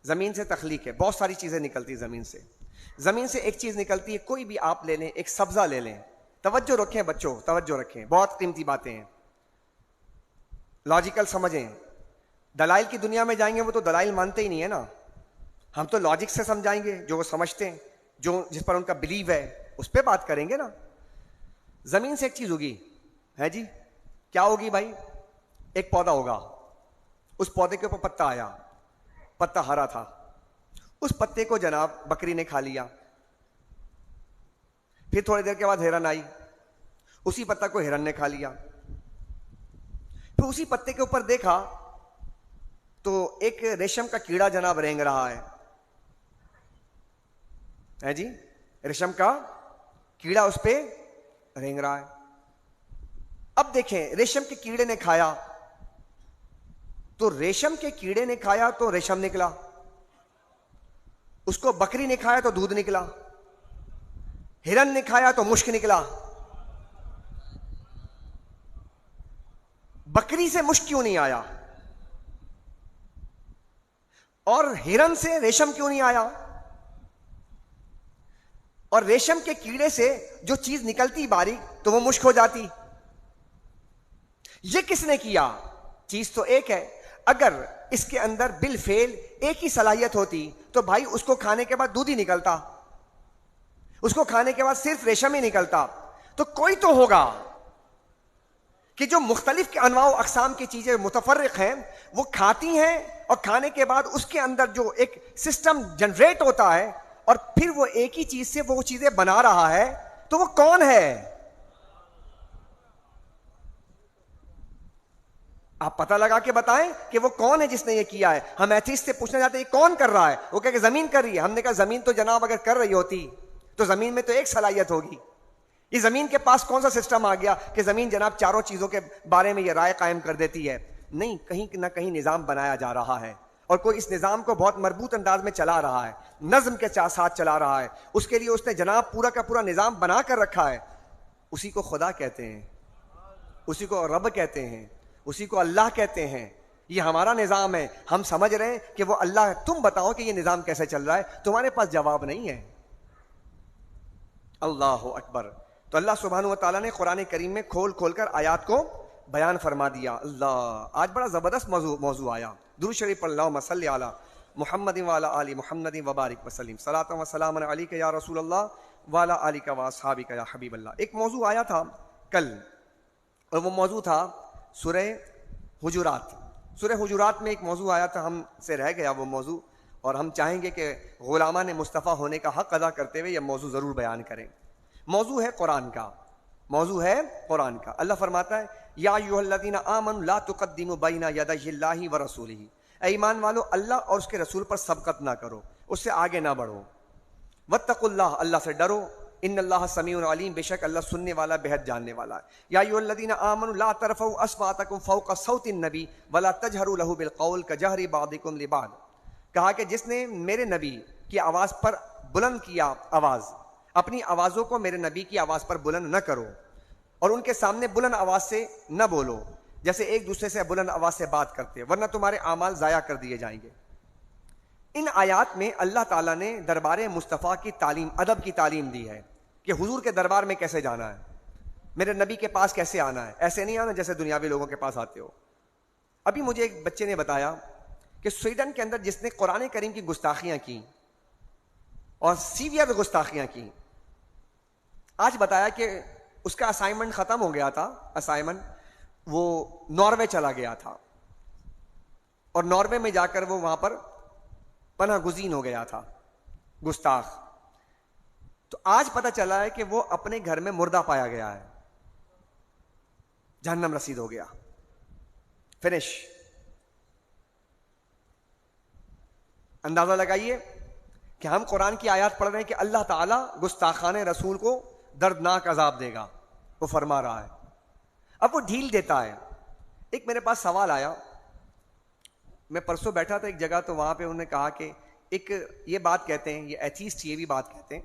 زمین سے تخلیق ہے، بہت ساری چیزیں نکلتی زمین سے. زمین سے ایک چیز نکلتی ہے، کوئی بھی آپ لے لیں، ایک سبزہ لے لیں. توجہ رکھیں بچوں، توجہ رکھیں، بہت قیمتی باتیں ہیں، لاجیکل سمجھیں. دلائل کی دنیا میں جائیں گے وہ تو دلائل مانتے ہی نہیں ہے نا. ہم تو لاجک سے سمجھائیں گے، جو وہ سمجھتے ہیں، جس پر ان کا بلیو ہے اس پہ بات کریں گے نا. زمین سے ایک چیز ہوگی، ہے جی، کیا ہوگی بھائی؟ ایک پودا ہوگا، اس پودے کے اوپر پتا آیا، پتا ہرا تھا، اس پتے کو جناب بکری نے کھا لیا. پھر تھوڑی دیر کے بعد ہرن آئی، اسی پتا کو ہرن نے کھا لیا. پھر اسی پتے کے اوپر دیکھا تو ایک ریشم کا کیڑا جناب رینگ رہا ہے جی، ریشم کا کیڑا اس پہ رینگ رہا ہے. اب دیکھیں ریشم کے کیڑے نے کھایا تو ریشم کے کیڑے نے کھایا تو ریشم نکلا، اس کو بکری نے کھایا تو دودھ نکلا، ہرن نے کھایا تو مشک نکلا. بکری سے مشک کیوں نہیں آیا؟ اور ہرن سے ریشم کیوں نہیں آیا؟ اور ریشم کے کیڑے سے جو چیز نکلتی باریک تو وہ مشک ہو جاتی. یہ کس نے کیا؟ چیز تو ایک ہے. اگر اس کے اندر بالفعل ایک ہی صلاحیت ہوتی تو بھائی اس کو کھانے کے بعد دودھ ہی نکلتا، اس کو کھانے کے بعد صرف ریشم ہی نکلتا. تو کوئی تو ہوگا کہ جو مختلف انواع و اقسام کی چیزیں متفرق ہیں وہ کھاتی ہیں، اور کھانے کے بعد اس کے اندر جو ایک سسٹم جنریٹ ہوتا ہے اور پھر وہ ایک ہی چیز سے وہ چیزیں بنا رہا ہے. تو وہ کون ہے؟ آپ پتہ لگا کے بتائیں کہ وہ کون ہے جس نے یہ کیا ہے. ہم ایتھیسٹ سے پوچھنا چاہتے ہیں یہ کون کر رہا ہے؟ وہ کہے کہ زمین کر رہی ہے. ہم نے کہا زمین تو جناب اگر کر رہی ہوتی تو زمین میں تو ایک صلاحیت ہوگی. یہ زمین کے پاس کون سا سسٹم آ گیا کہ زمین جناب چاروں چیزوں کے بارے میں یہ رائے قائم کر دیتی ہے؟ نہیں، کہیں نہ کہیں نظام بنایا جا رہا ہے، اور کوئی اس نظام کو بہت مربوط انداز میں چلا رہا ہے، نظم کے ساتھ چلا رہا ہے. اس کے لیے اس نے جناب پورا کا پورا نظام بنا کر رکھا ہے. اسی کو خدا کہتے ہیں، اسی کو رب کہتے ہیں، اسی کو اللہ کہتے ہیں. یہ ہمارا نظام ہے، ہم سمجھ رہے ہیں کہ وہ اللہ ہے. تم بتاؤ کہ یہ نظام کیسے چل رہا ہے؟ تمہارے پاس جواب نہیں ہے. اللہ اکبر. تو اللہ سبحانہ و تعالیٰ نے قرآن کریم میں کھول کھول کر آیات کو بیان فرما دیا. اللہ، آج بڑا زبردست موضوع آیا. درود شریف پڑھ اللہم صلی علی محمد وعلی آل محمد وبارک وسلم. صلاۃ و سلام علیک یا رسول اللہ وعلی آلک و اصحابک یا حبیب اللہ. ایک موضوع آیا تھا کل، اور وہ موضوع تھا سورہ حجرات. سورہ حجرات میں ایک موضوع آیا تھا، ہم سے رہ گیا وہ موضوع، اور ہم چاہیں گے کہ غلامان مصطفیٰ ہونے کا حق ادا کرتے ہوئے یہ موضوع ضرور بیان کریں. موضوع ہے قرآن کا. موضوع ہے قرآن کا. اللہ فرماتا ہے یا ایھا الذین آمنوا لا تقدموا بین یدی اللہ ورسولہ. اے ایمان والو، اللہ اور اس کے رسول پر سبقت نہ کرو، اس سے آگے نہ بڑھو. واتقوا اللہ، اللہ سے ڈرو. ان اللہ سمیع علیم، بے شک اللہ سننے والا، بہت جاننے والا ہے. یا ایھا الذین آمنوا لا ترفعوا اصواتکم فوق صوت النبی ولا تجہروا لہ بالقول کجہر بعضکم لبعض. کہا کہ جس نے میرے نبی کی آواز پر بلند کیا آواز، اپنی آوازوں کو میرے نبی کی آواز پر بلند نہ کرو، اور ان کے سامنے بلند آواز سے نہ بولو جیسے ایک دوسرے سے بلند آواز سے بات کرتے، ورنہ تمہارے اعمال ضائع کر دیے جائیں گے. ان آیات میں اللہ تعالیٰ نے دربار مصطفیٰ کی تعلیم، ادب کی تعلیم دی ہے کہ حضور کے دربار میں کیسے جانا ہے، میرے نبی کے پاس کیسے آنا ہے. ایسے نہیں آنا جیسے دنیاوی لوگوں کے پاس آتے ہو. ابھی مجھے ایک بچے نے بتایا کہ سویڈن کے اندر جس نے قرآن کریم کی گستاخیاں کی اور سیویئر گستاخیاں کی، آج بتایا کہ اس کا اسائنمنٹ ختم ہو گیا تھا. اسائنمنٹ وہ ناروے چلا گیا تھا، اور ناروے میں جا کر وہ وہاں پر پناہ گزین ہو گیا تھا، گستاخ. تو آج پتہ چلا ہے کہ وہ اپنے گھر میں مردہ پایا گیا ہے، جہنم رسید ہو گیا، فنش. اندازہ لگائیے کہ ہم قرآن کی آیات پڑھ رہے ہیں کہ اللہ تعالیٰ گستاخان رسول کو دردناک عذاب دے گا، وہ فرما رہا ہے. اب وہ ڈھیل دیتا ہے. ایک میرے پاس سوال آیا، میں پرسوں بیٹھا تھا ایک جگہ، تو وہاں پہ انہوں نے کہا کہ ایک یہ بات کہتے ہیں، یہ ایتھیسٹ یہ بھی بات کہتے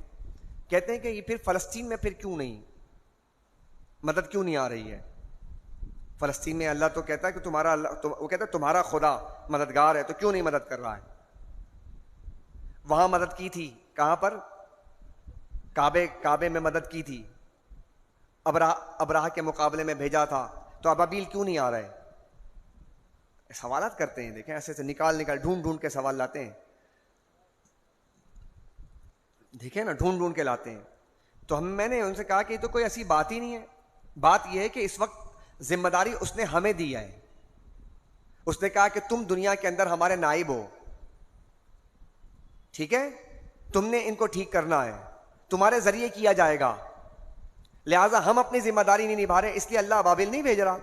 ہیں کہ یہ پھر فلسطین میں پھر کیوں نہیں مدد کیوں نہیں آ رہی ہے. فلسطین میں اللہ تو کہتا ہے کہ تمہارا اللہ، وہ کہتا ہے تمہارا خدا مددگار ہے، تو کیوں نہیں مدد کر رہا ہے. وہاں مدد کی تھی، کہاں پر؟ کعبے میں مدد کی تھی. ابراہ کے مقابلے میں بھیجا تھا، تو ابابیل کیوں نہیں آ رہے؟ سوالات کرتے ہیں. دیکھیں ایسے نکال ڈھونڈ کے سوال لاتے ہیں. دیکھیں نا، ڈھونڈ کے لاتے ہیں. تو میں نے ان سے کہا کہ یہ تو کوئی ایسی بات ہی نہیں ہے. بات یہ ہے کہ اس وقت ذمہ داری اس نے ہمیں دی ہے. اس نے کہا کہ تم دنیا کے اندر ہمارے نائب ہو، ٹھیک ہے، تم نے ان کو ٹھیک کرنا ہے، تمہارے ذریعے کیا جائے گا، لہٰذا ہم اپنی ذمہ داری نہیں نبھا رہے، اس لیے اللہ ابابیل نہیں بھیج رہا.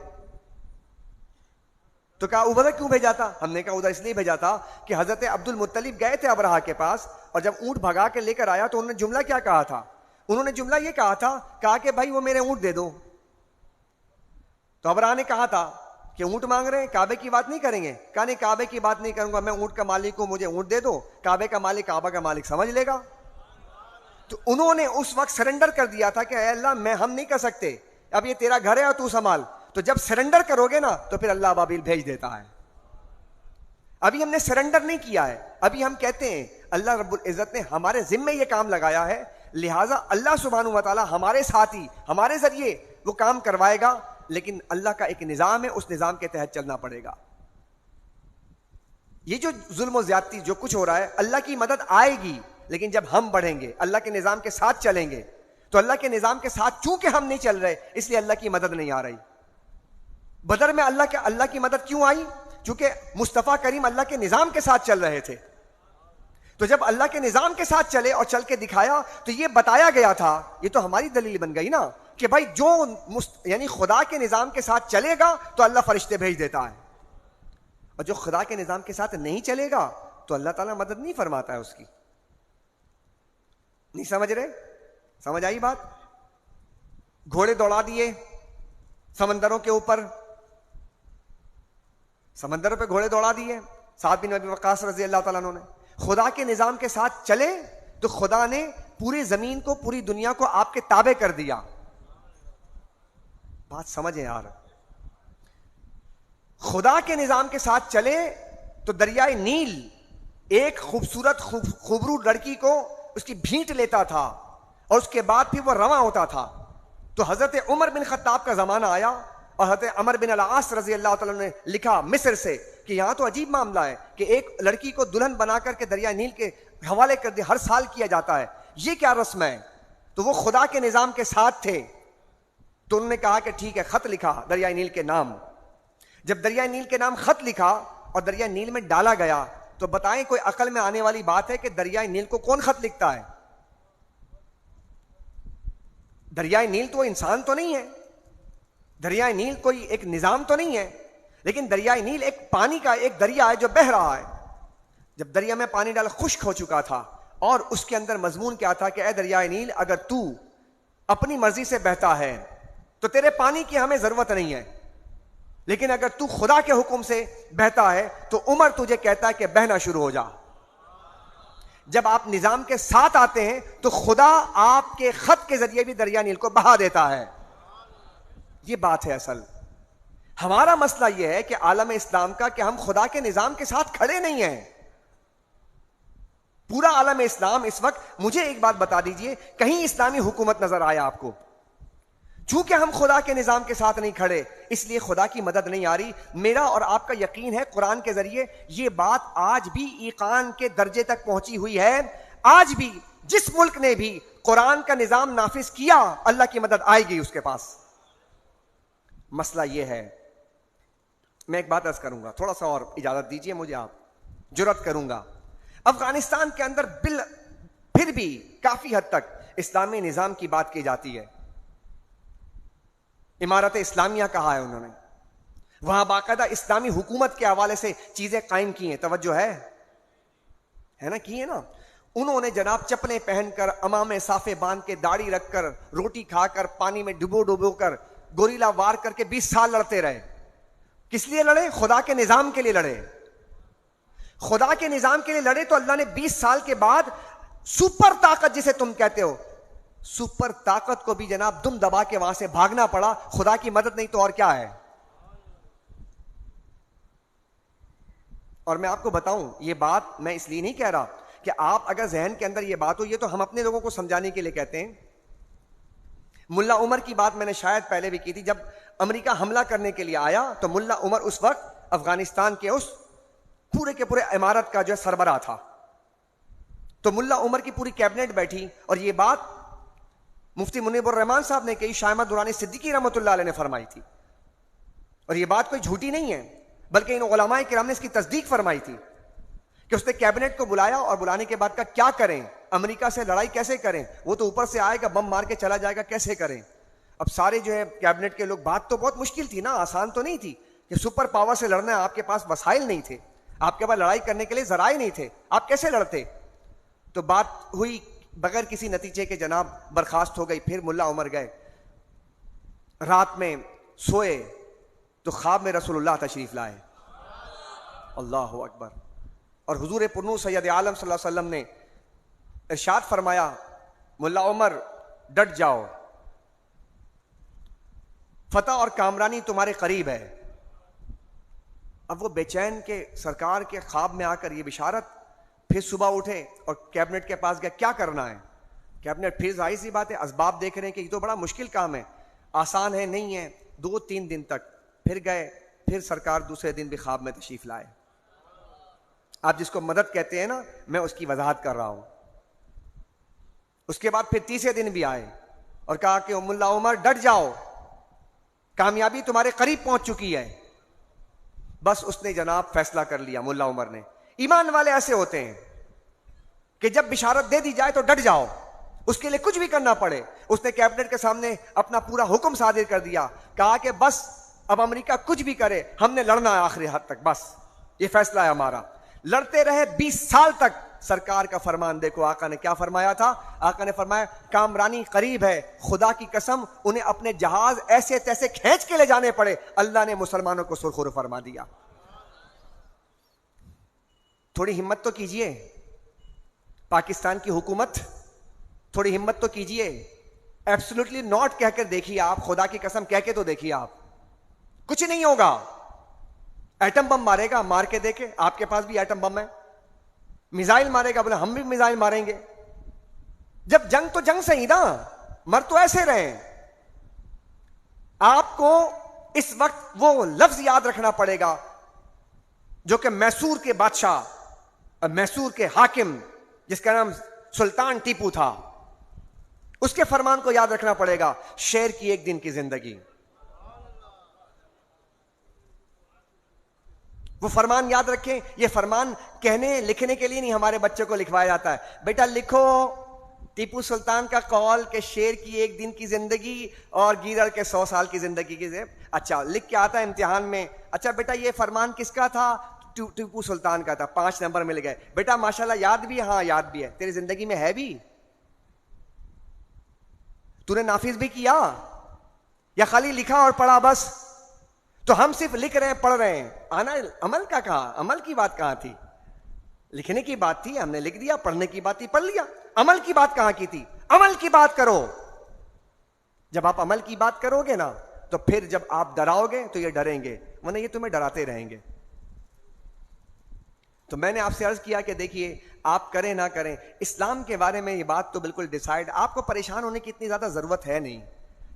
تو کہا ادھر کیوں بھیجا تھا؟ ہم نے کہا ادھر اس لیے بھیجا تھا کہ حضرت عبد المطلب گئے تھے ابراہ کے پاس، اور جب اونٹ بھگا کے لے کر آیا تو انہوں نے جملہ کیا کہا تھا؟ انہوں نے جملہ یہ کہا کہ بھائی وہ میرے اونٹ دے دو. تو ابراہ نے کہا تھا کہ اونٹ مانگ رہے ہیں، کعبے کی بات نہیں کریں گے. کہا نہیں، کعبے کی بات نہیں کروں گا، میں اونٹ کا مالک ہوں، مجھے اونٹ دے دو. کعبے کا مالک کعبہ کا مالک سمجھ لے گا. تو انہوں نے اس وقت سرنڈر کر دیا تھا کہ اے اللہ، ہم نہیں کر سکتے، اب یہ تیرا گھر ہے اور تو سنبھال. تو جب سرنڈر کرو گے نا تو پھر اللہ ابابیل بھیج دیتا ہے. ابھی ہم نے سرنڈر نہیں کیا ہے. ابھی ہم کہتے ہیں اللہ رب العزت نے ہمارے ذمے یہ کام لگایا ہے، لہٰذا اللہ سبحانہ و تعالیٰ ہمارے ساتھ ہی ہمارے ذریعے وہ کام کروائے گا. لیکن اللہ کا ایک نظام ہے، اس نظام کے تحت چلنا پڑے گا. یہ جو ظلم و زیادتی جو کچھ ہو رہا ہے، اللہ کی مدد آئے گی، لیکن جب ہم بڑھیں گے، اللہ کے نظام کے ساتھ چلیں گے. تو اللہ کے نظام کے ساتھ چونکہ ہم نہیں چل رہے، اس لیے اللہ کی مدد نہیں آ رہی. بدر میں اللہ کی مدد کیوں آئی؟ چونکہ مصطفیٰ کریم اللہ کے نظام کے ساتھ چل رہے تھے. تو جب اللہ کے نظام کے ساتھ چلے اور چل کے دکھایا تو یہ بتایا گیا تھا، یہ تو ہماری دلیل بن گئی نا کہ بھائی جو یعنی خدا کے نظام کے ساتھ چلے گا تو اللہ فرشتے بھیج دیتا ہے، اور جو خدا کے نظام کے ساتھ نہیں چلے گا تو اللہ تعالیٰ مدد نہیں فرماتا ہے اس کی. نہیں سمجھ رہے؟ سمجھ آئی بات؟ گھوڑے دوڑا دیے سمندروں کے اوپر، سمندروں پہ گھوڑے دوڑا دیے. سعد بن ابی وقاص رضی اللہ تعالیٰ عنہ نے خدا کے نظام کے ساتھ چلے تو خدا نے پوری زمین کو، پوری دنیا کو آپ کے تابع کر دیا. بات سمجھیں یار. خدا کے نظام کے ساتھ چلے تو دریائے نیل ایک خوبصورت خوبرو لڑکی کو اس کی بھینٹ لیتا تھا اور اس کے بعد پھر وہ رواں ہوتا تھا. تو حضرت عمر بن خطاب کا زمانہ آیا اور حضرت عمر بن العاص رضی اللہ تعالیٰ نے لکھا مصر سے کہ یہاں تو عجیب معاملہ ہے کہ ایک لڑکی کو دلہن بنا کر کے دریائے نیل کے حوالے کر دیا، ہر سال کیا جاتا ہے، یہ کیا رسم ہے؟ تو وہ خدا کے نظام کے ساتھ تھے، تو انہوں نے کہا کہ ٹھیک ہے، خط لکھا دریائے نیل کے نام. جب دریائے نیل کے نام خط لکھا اور دریائے نیل میں ڈالا گیا، تو بتائیں کوئی عقل میں آنے والی بات ہے کہ دریائے نیل کو کون خط لکھتا ہے؟ دریائے نیل تو انسان تو نہیں ہے، دریائے نیل کوئی ایک نظام تو نہیں ہے، لیکن دریائے نیل ایک پانی کا ایک دریا ہے جو بہہ رہا ہے. جب دریا میں پانی ڈالا خشک ہو چکا تھا، اور اس کے اندر مضمون کیا تھا کہ اے دریائے نیل، اگر تو اپنی مرضی سے بہتا ہے تو تیرے پانی کی ہمیں ضرورت نہیں ہے، لیکن اگر تو خدا کے حکم سے بہتا ہے تو عمر تجھے کہتا ہے کہ بہنا شروع ہو جا. جب آپ نظام کے ساتھ آتے ہیں تو خدا آپ کے خط کے ذریعے بھی دریا نیل کو بہا دیتا ہے. یہ بات ہے اصل. ہمارا مسئلہ یہ ہے کہ عالم اسلام کا کہ ہم خدا کے نظام کے ساتھ کھڑے نہیں ہیں. پورا عالم اسلام اس وقت، مجھے ایک بات بتا دیجئے، کہیں اسلامی حکومت نظر آیا آپ کو؟ چونکہ ہم خدا کے نظام کے ساتھ نہیں کھڑے، اس لیے خدا کی مدد نہیں آ رہی. میرا اور آپ کا یقین ہے قرآن کے ذریعے یہ بات آج بھی ایقان کے درجے تک پہنچی ہوئی ہے. آج بھی جس ملک نے بھی قرآن کا نظام نافذ کیا، اللہ کی مدد آئے گی اس کے پاس. مسئلہ یہ ہے. میں ایک بات عرض کروں گا، تھوڑا سا اور اجازت دیجئے مجھے، آپ جرات کروں گا. افغانستان کے اندر پھر بھی کافی حد تک اسلامی نظام کی بات کی جاتی ہے. امارت اسلامیہ کہا ہے انہوں نے، وہاں باقاعدہ اسلامی حکومت کے حوالے سے چیزیں قائم کی ہیں. توجہ ہے نا، کی ہے نا. انہوں نے جناب چپلیں پہن کر، امامے صافے باندھ کے، داڑھی رکھ کر، روٹی کھا کر، پانی میں ڈبو کر، گوریلا وار کر کے 20 سال لڑتے رہے. کس لیے لڑے؟ خدا کے نظام کے لیے لڑے. خدا کے نظام کے لیے لڑے تو اللہ نے 20 سال کے بعد سپر طاقت جسے تم کہتے ہو، سپر طاقت کو بھی جناب دم دبا کے وہاں سے بھاگنا پڑا. خدا کی مدد نہیں تو اور کیا ہے. اور میں آپ کو بتاؤں، یہ بات میں اس لیے نہیں کہہ رہا کہ آپ اگر ذہن کے اندر یہ بات ہو، یہ تو ہم اپنے لوگوں کو سمجھانے کے لیے کہتے ہیں. ملا عمر کی بات میں نے شاید پہلے بھی کی تھی. جب امریکہ حملہ کرنے کے لیے آیا تو ملا عمر اس وقت افغانستان کے اس پورے کے پورے عمارت کا جو ہے سربراہ تھا. تو ملا عمر کی پوری کیبنٹ بیٹھی اور یہ بات مفتی منیب الرحمان صاحب نے کہی، شاہ احمد درانی صدیقی رحمۃ اللہ علیہ نے فرمائی تھی. اور یہ بات کوئی جھوٹی نہیں ہے، بلکہ ان علماء کرام نے اس کی تصدیق فرمائی تھی کہ اس نے کیبنٹ کو بلایا اور بلانے کے بعد کہا کیا کریں، امریکہ سے لڑائی کیسے کریں، وہ تو اوپر سے آئے گا بم مار کے چلا جائے گا، کیسے کریں. اب سارے جو ہے کیبنٹ کے لوگ، بات تو بہت مشکل تھی نا، آسان تو نہیں تھی کہ سپر پاور سے لڑنا ہے. آپ کے پاس وسائل نہیں تھے، آپ کے پاس لڑائی کرنے کے لیے ذرائع نہیں تھے، آپ کیسے لڑتے. تو بات ہوئی بغیر کسی نتیجے کے جناب برخاست ہو گئی. پھر ملا عمر گئے، رات میں سوئے تو خواب میں رسول اللہ تشریف لائے. اللہ اکبر. اور حضور پرنور سید عالم صلی اللہ علیہ وسلم نے ارشاد فرمایا، ملا عمر ڈٹ جاؤ، فتح اور کامرانی تمہارے قریب ہے. اب وہ بے چین کے سرکار کے خواب میں آ کر یہ بشارت. پھر صبح اٹھے اور کیبنٹ کے پاس گئے، کیا کرنا ہے. کیبنٹ پھر ظاہر سی بات ہے اسباب دیکھ رہے ہیں کہ یہ تو بڑا مشکل کام ہے، آسان ہے نہیں ہے. 2-3 دن تک پھر گئے، پھر سرکار دوسرے دن بھی خواب میں تشریف لائے. آپ جس کو مدد کہتے ہیں نا، میں اس کی وضاحت کر رہا ہوں. اس کے بعد پھر تیسرے دن بھی آئے اور کہا کہ ملا عمر ڈٹ جاؤ، کامیابی تمہارے قریب پہنچ چکی ہے. بس اس نے جناب فیصلہ کر لیا ملا عمر نے. ایمان والے ایسے ہوتے ہیں کہ جب بشارت دے دی جائے تو ڈٹ جاؤ، اس کے لیے کچھ بھی کرنا پڑے. اس نے کیبنٹ کے سامنے اپنا پورا حکم صادر کر دیا، کہا کہ بس اب امریکہ کچھ بھی کرے، ہم نے لڑنا ہے آخری حد تک، بس یہ فیصلہ ہے ہمارا. لڑتے رہے 20 سال تک. سرکار کا فرمان دیکھو، آقا نے کیا فرمایا تھا. آقا نے فرمایا کامرانی قریب ہے، خدا کی قسم انہیں اپنے جہاز ایسے تیسے کھینچ کے لے جانے پڑے، اللہ نے مسلمانوں کو سرخرو فرما دیا. تھوڑی ہمت تو کیجئے پاکستان کی حکومت، تھوڑی ہمت تو کیجئے. ایبسولوٹلی ناٹ کہہ کر دیکھیے، آپ خدا کی قسم کہہ کے تو دیکھیے، آپ کچھ نہیں ہوگا. ایٹم بم مارے گا، مار کے دیکھے، آپ کے پاس بھی ایٹم بم ہے. میزائل مارے گا، بولے ہم بھی میزائل ماریں گے. جب جنگ تو جنگ سے ہی نا، مر تو ایسے رہے. آپ کو اس وقت وہ لفظ یاد رکھنا پڑے گا جو کہ میسور کے بادشاہ اور میسور کے حاکم جس کا نام سلطان ٹیپو تھا، اس کے فرمان کو یاد رکھنا پڑے گا، شیر کی ایک دن کی زندگی. وہ فرمان یاد رکھیں. یہ فرمان کہنے لکھنے کے لیے نہیں، ہمارے بچے کو لکھوایا جاتا ہے، بیٹا لکھو ٹیپو سلطان کا قول کہ شیر کی ایک دن کی زندگی اور گیدڑ کے 100 سال کی زندگی کی. اچھا لکھ کے آتا ہے امتحان میں، اچھا بیٹا یہ فرمان کس کا تھا؟ ٹیپو سلطان کا تھا. 5 نمبر مل گئے. بیٹا ماشاءاللہ یاد بھی ہے؟ ہاں یاد بھی ہے. تیری زندگی میں ہے بھی؟ تو نے نافذ بھی کیا یا خالی لکھا اور پڑھا بس؟ تو ہم صرف لکھ رہے ہیں، پڑھ رہے ہیں. آنا عمل کا کہا، عمل کی بات کہاں تھی؟ لکھنے کی بات تھی، ہم نے لکھ دیا. پڑھنے کی بات تھی، پڑھ لیا. عمل کی بات کہاں کی تھی؟ عمل کی بات کرو. جب آپ عمل کی بات کرو گے نا تو پھر جب آپ ڈراؤ گے تو یہ ڈریں گے، ورنہ یہ تمہیں ڈراتے رہیں گے. تو میں نے آپ سے عرض کیا کہ دیکھیے آپ کریں نہ کریں، اسلام کے بارے میں یہ بات تو بالکل ڈیسائیڈ. آپ کو پریشان ہونے کی اتنی زیادہ ضرورت ہے نہیں.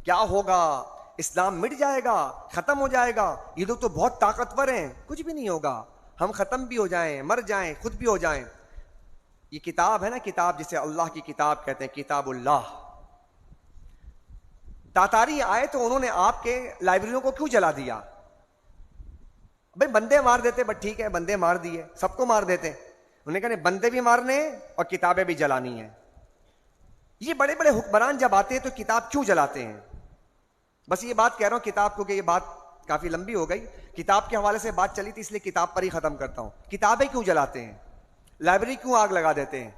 کیا ہوگا؟ اسلام مٹ جائے گا، ختم ہو جائے گا، یہ لوگ تو بہت طاقتور ہیں. کچھ بھی نہیں ہوگا. ہم ختم بھی ہو جائیں، مر جائیں، خود بھی ہو جائیں. یہ کتاب ہے نا، کتاب جسے اللہ کی کتاب کہتے ہیں، کتاب اللہ. تاتاری آئے تو انہوں نے آپ کے لائبریریوں کو کیوں جلا دیا؟ بھائی بندے مار دیتے، بٹ ٹھیک ہے بندے مار دیے، سب کو مار دیتے. انہوں نے کہا نہیں، بندے بھی مارنے اور کتابیں بھی جلانی ہیں. یہ بڑے بڑے حکمران جب آتے ہیں تو کتاب کیوں جلاتے ہیں؟ بس یہ بات کہہ رہا ہوں کتاب کو، کہ یہ بات کافی لمبی ہو گئی. کتاب کے حوالے سے بات چلی تھی اس لیے کتاب پر ہی ختم کرتا ہوں. کتابیں کیوں جلاتے ہیں؟ لائبریری کیوں آگ لگا دیتے ہیں؟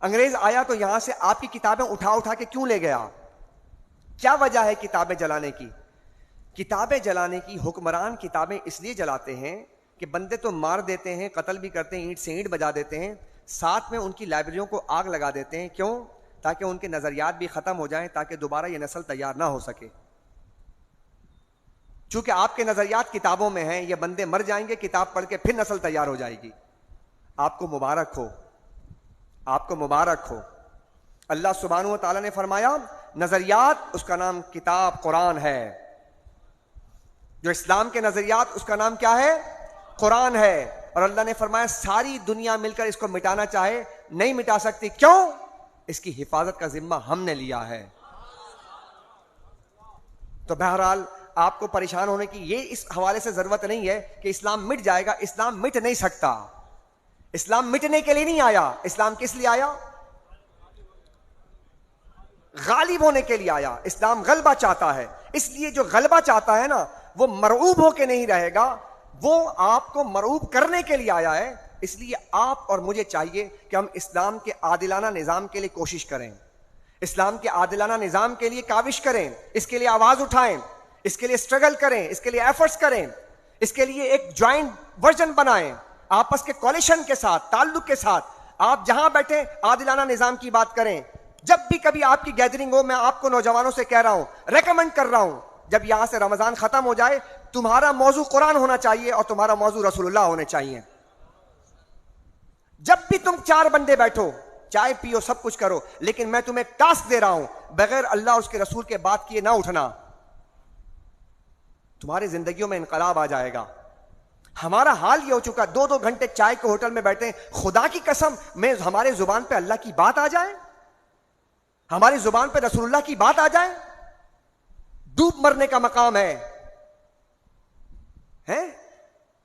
انگریز آیا تو یہاں سے آپ کی کتابیں اٹھا اٹھا کے کیوں لے گیا؟ کیا وجہ ہے کتابیں جلانے کی؟ کتابیں جلانے کی، حکمران کتابیں اس لیے جلاتے ہیں کہ بندے تو مار دیتے ہیں، قتل بھی کرتے ہیں، اینٹ سے اینٹ بجا دیتے ہیں، ساتھ میں ان کی لائبریریوں کو آگ لگا دیتے ہیں. کیوں؟ تاکہ ان کے نظریات بھی ختم ہو جائیں، تاکہ دوبارہ یہ نسل تیار نہ ہو سکے. چونکہ آپ کے نظریات کتابوں میں ہیں، یہ بندے مر جائیں گے، کتاب پڑھ کے پھر نسل تیار ہو جائے گی. آپ کو مبارک ہو، آپ کو مبارک ہو. اللہ سبحانہ و تعالیٰ نے فرمایا نظریات، اس کا نام کتاب قرآن ہے. جو اسلام کے نظریات، اس کا نام کیا ہے؟ قرآن ہے. اور اللہ نے فرمایا ساری دنیا مل کر اس کو مٹانا چاہے نہیں مٹا سکتی. کیوں؟ اس کی حفاظت کا ذمہ ہم نے لیا ہے. تو بہرحال آپ کو پریشان ہونے کی یہ اس حوالے سے ضرورت نہیں ہے کہ اسلام مٹ جائے گا. اسلام مٹ نہیں سکتا. اسلام مٹنے کے لیے نہیں آیا. اسلام کس لیے آیا؟ غالب ہونے کے لیے آیا. اسلام غلبہ چاہتا ہے. اس لیے جو غلبہ چاہتا ہے نا، وہ مرعوب ہو کے نہیں رہے گا، وہ آپ کو مرعوب کرنے کے لیے آیا ہے. اس لیے آپ اور مجھے چاہیے کہ ہم اسلام کے عادلانہ نظام کے لیے کوشش کریں، اسلام کے عادلانہ نظام کے لیے کاوش کریں، اس کے لیے آواز اٹھائیں، اس کے لیے اسٹرگل کریں، اس کے لیے ایفرٹس کریں، اس کے لیے ایک جوائنٹ ورژن بنائیں آپس کے کولیشن کے ساتھ، تعلق کے ساتھ. آپ جہاں بیٹھیں عادلانہ نظام کی بات کریں. جب بھی کبھی آپ کی گیدرنگ ہو، میں آپ کو نوجوانوں سے کہہ رہا ہوں، ریکمینڈ کر رہا ہوں، جب یہاں سے رمضان ختم ہو جائے تمہارا موضوع قرآن ہونا چاہیے اور تمہارا موضوع رسول اللہ ہونے چاہیے. جب بھی تم 4 بندے بیٹھو، چائے پیو، سب کچھ کرو، لیکن میں تمہیں ایک ٹاسک دے رہا ہوں، بغیر اللہ اور اس کے رسول کے بات کیے نہ اٹھنا. تمہاری زندگیوں میں انقلاب آ جائے گا. ہمارا حال یہ ہو چکا، 2 گھنٹے چائے کے ہوٹل میں بیٹھے، خدا کی قسم میں ہمارے زبان پہ اللہ کی بات آ جائے، ہماری زبان پہ رسول اللہ کی بات آ جائے، ڈوب مرنے کا مقام ہے.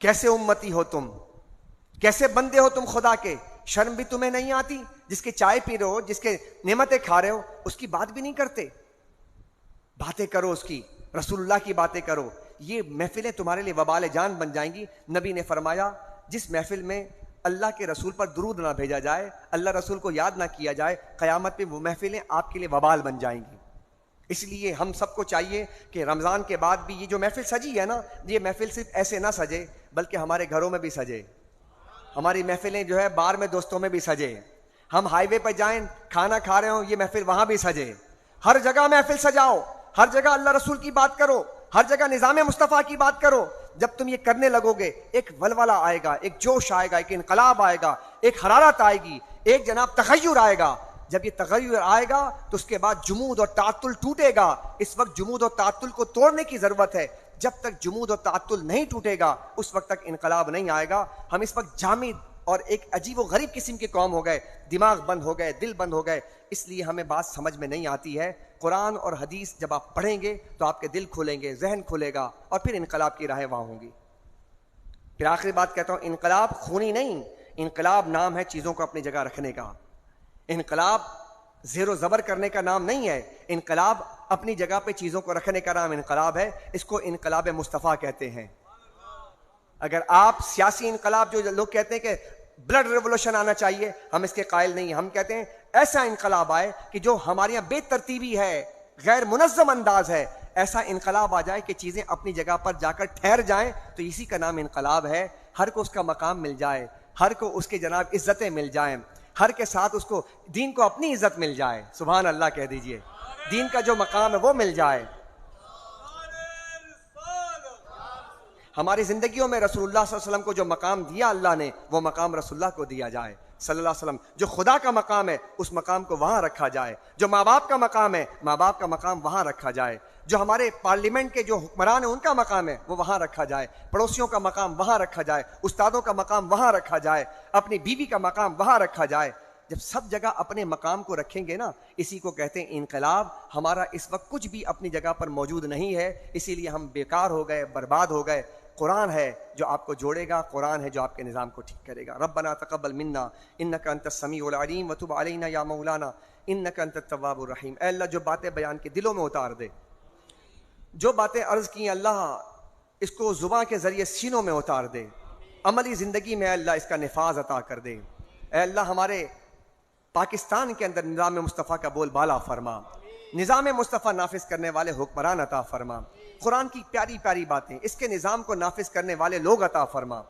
کیسے امتی ہو تم، کیسے بندے ہو تم خدا کے؟ شرم بھی تمہیں نہیں آتی؟ جس کے چائے پی رہے ہو، جس کے نعمتیں کھا رہے ہو، اس کی بات بھی نہیں کرتے. باتیں کرو اس کی، رسول اللہ کی باتیں کرو. یہ محفلیں تمہارے لیے وبال جان بن جائیں گی. نبی نے فرمایا جس محفل میں اللہ کے رسول پر درود نہ بھیجا جائے، اللہ رسول کو یاد نہ کیا جائے، قیامت پہ وہ محفلیں آپ کے لیے وبال بن جائیں گی. اس لیے ہم سب کو چاہیے کہ رمضان کے بعد بھی یہ جو محفل سجی ہے نا، یہ محفل صرف ایسے نہ سجے بلکہ ہمارے گھروں میں بھی سجے. ہماری محفلیں جو ہے بار میں دوستوں میں بھی سجے. ہم ہائی وے پہ جائیں، کھانا کھا رہے ہوں، یہ محفل وہاں بھی سجے. ہر جگہ محفل سجاؤ، ہر جگہ اللہ رسول کی بات کرو، ہر جگہ نظام مصطفیٰ کی بات کرو. جب تم یہ کرنے لگو گے ایک ولولہ آئے گا، ایک جوش آئے گا، ایک انقلاب آئے گا، ایک حرارت آئے گی، ایک جناب تغیر آئے گا. جب یہ تغیر آئے گا تو اس کے بعد جمود اور تعطل ٹوٹے گا. اس وقت جمود اور تعطل کو توڑنے کی ضرورت ہے. جب تک جمود اور تعطل نہیں ٹوٹے گا اس وقت تک انقلاب نہیں آئے گا. ہم اس وقت جامد اور ایک عجیب و غریب قسم کی قوم ہو گئے, دماغ بند ہو گئے, دل بند ہو گئے. اس لیے ہمیں بات سمجھ میں نہیں آتی ہے. قرآن اور حدیث جب آپ پڑھیں گے تو آپ کے دل کھلیں گے, ذہن کھلے گا, اور پھر انقلاب کی راہیں وہاں ہوں گی. پھر آخری بات کہتا ہوں, انقلاب خونی نہیں, انقلاب نام ہے چیزوں کو اپنی جگہ رکھنے کا. انقلاب زیر و زبر کرنے کا نام نہیں ہے. انقلاب اپنی جگہ پہ چیزوں کو رکھنے کا نام انقلاب ہے. اس کو انقلاب مصطفیٰ کہتے ہیں. اگر آپ سیاسی انقلاب, جو لوگ کہتے ہیں کہ بلڈ ریولوشن آنا چاہیے, ہم اس کے قائل نہیں. ہم کہتے ہیں ایسا انقلاب آئے کہ جو ہمارے یہاں بے ترتیبی ہے, غیر منظم انداز ہے, ایسا انقلاب آ جائے کہ چیزیں اپنی جگہ پر جا کر ٹھہر جائیں, تو اسی کا نام انقلاب ہے. ہر کو اس کا مقام مل جائے, ہر کو اس کے جناب عزتیں مل جائیں, ہر کے ساتھ اس کو دین کو اپنی عزت مل جائے. سبحان اللہ کہہ دیجئے. دین کا جو مقام ہے وہ مل جائے. ہماری زندگیوں میں رسول اللہ صلی اللہ علیہ وسلم کو جو مقام دیا اللہ نے, وہ مقام رسول اللہ کو دیا جائے صلی اللہ علیہ وسلم. جو خدا کا مقام ہے اس مقام کو وہاں رکھا جائے. جو ماں باپ کا مقام ہے, ماں باپ کا مقام وہاں رکھا جائے. جو ہمارے پارلیمنٹ کے جو حکمران ہیں ان کا مقام ہے وہ وہاں رکھا جائے. پڑوسیوں کا مقام وہاں رکھا جائے. استادوں کا مقام وہاں رکھا جائے. اپنی بیوی کا مقام وہاں رکھا جائے. جب سب جگہ اپنے مقام کو رکھیں گے نا, اسی کو کہتے ہیں انقلاب. ہمارا اس وقت کچھ بھی اپنی جگہ پر موجود نہیں ہے, اسی لیے ہم بیکار ہو گئے, برباد ہو گئے. قرآن ہے جو آپ کو جوڑے گا, قرآن ہے جو آپ کے نظام کو ٹھیک کرے گا. ربنا تقبل منا انک انت السمیع العلیم وتب علینا یا مولانا انک انت التواب الرحیم. اے اللہ جو باتیں بیان کی دلوں میں اتار دے, جو باتیں عرض کی اللہ اس کو زبان کے ذریعے سینوں میں اتار دے, عملی زندگی میں اے اللہ اس کا نفاذ عطا کر دے. اے اللہ ہمارے پاکستان کے اندر نظام مصطفیٰ کا بول بالا فرما, نظام مصطفیٰ نافذ کرنے والے حکمران عطا فرما. قرآن کی پیاری پیاری باتیں, اس کے نظام کو نافذ کرنے والے لوگ عطا فرما.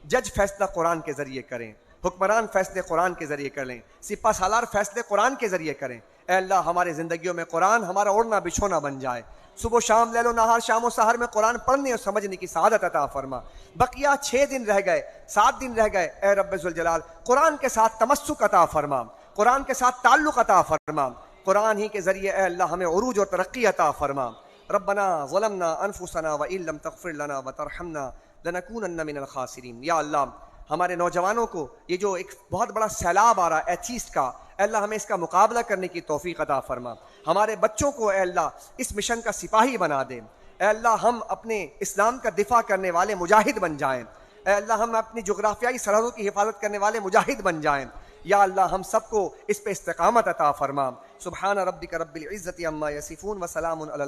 جج فیصلہ قرآن کے ذریعے کریں, حکمران فیصلے قرآن کے ذریعے کر لیں, سپہ سالار فیصلے قرآن کے ذریعے کریں. اے اللہ ہمارے زندگیوں میں قرآن ہمارا اوڑھنا بچھونا بن جائے. صبح و شام, لیل و نہار, شام و سحر میں قرآن پڑھنے اور سمجھنے کی سعادت عطا فرما. بقیہ 6 دن رہ گئے, 7 دن رہ گئے, اے رب ذوالجلال قرآن کے ساتھ تمسک عطا فرما, قرآن کے ساتھ تعلق عطا فرما. قرآن ہی کے ذریعے اے اللہ ہمیں عروج اور ترقی عطا فرما. ربنا ظلمنا انفسنا وان لم تغفر لنا وترحمنا لنکونن من الخاسرین. یا اللہ ہمارے نوجوانوں کو یہ جو ایک بہت بڑا سیلاب آ رہا ہے ایتھیسٹ کا, اے اللہ ہمیں اس کا مقابلہ کرنے کی توفیق عطا فرما. ہمارے بچوں کو اے اللہ اس مشن کا سپاہی بنا دے. اے اللہ ہم اپنے اسلام کا دفاع کرنے والے مجاہد بن جائیں. اے اللہ ہم اپنی جغرافیائی سرحدوں کی حفاظت کرنے والے مجاہد بن جائیں. یا اللہ ہم سب کو اس پہ استقامت عطا فرما. سبحان ربک رب العزت عما یصفون وسلام علی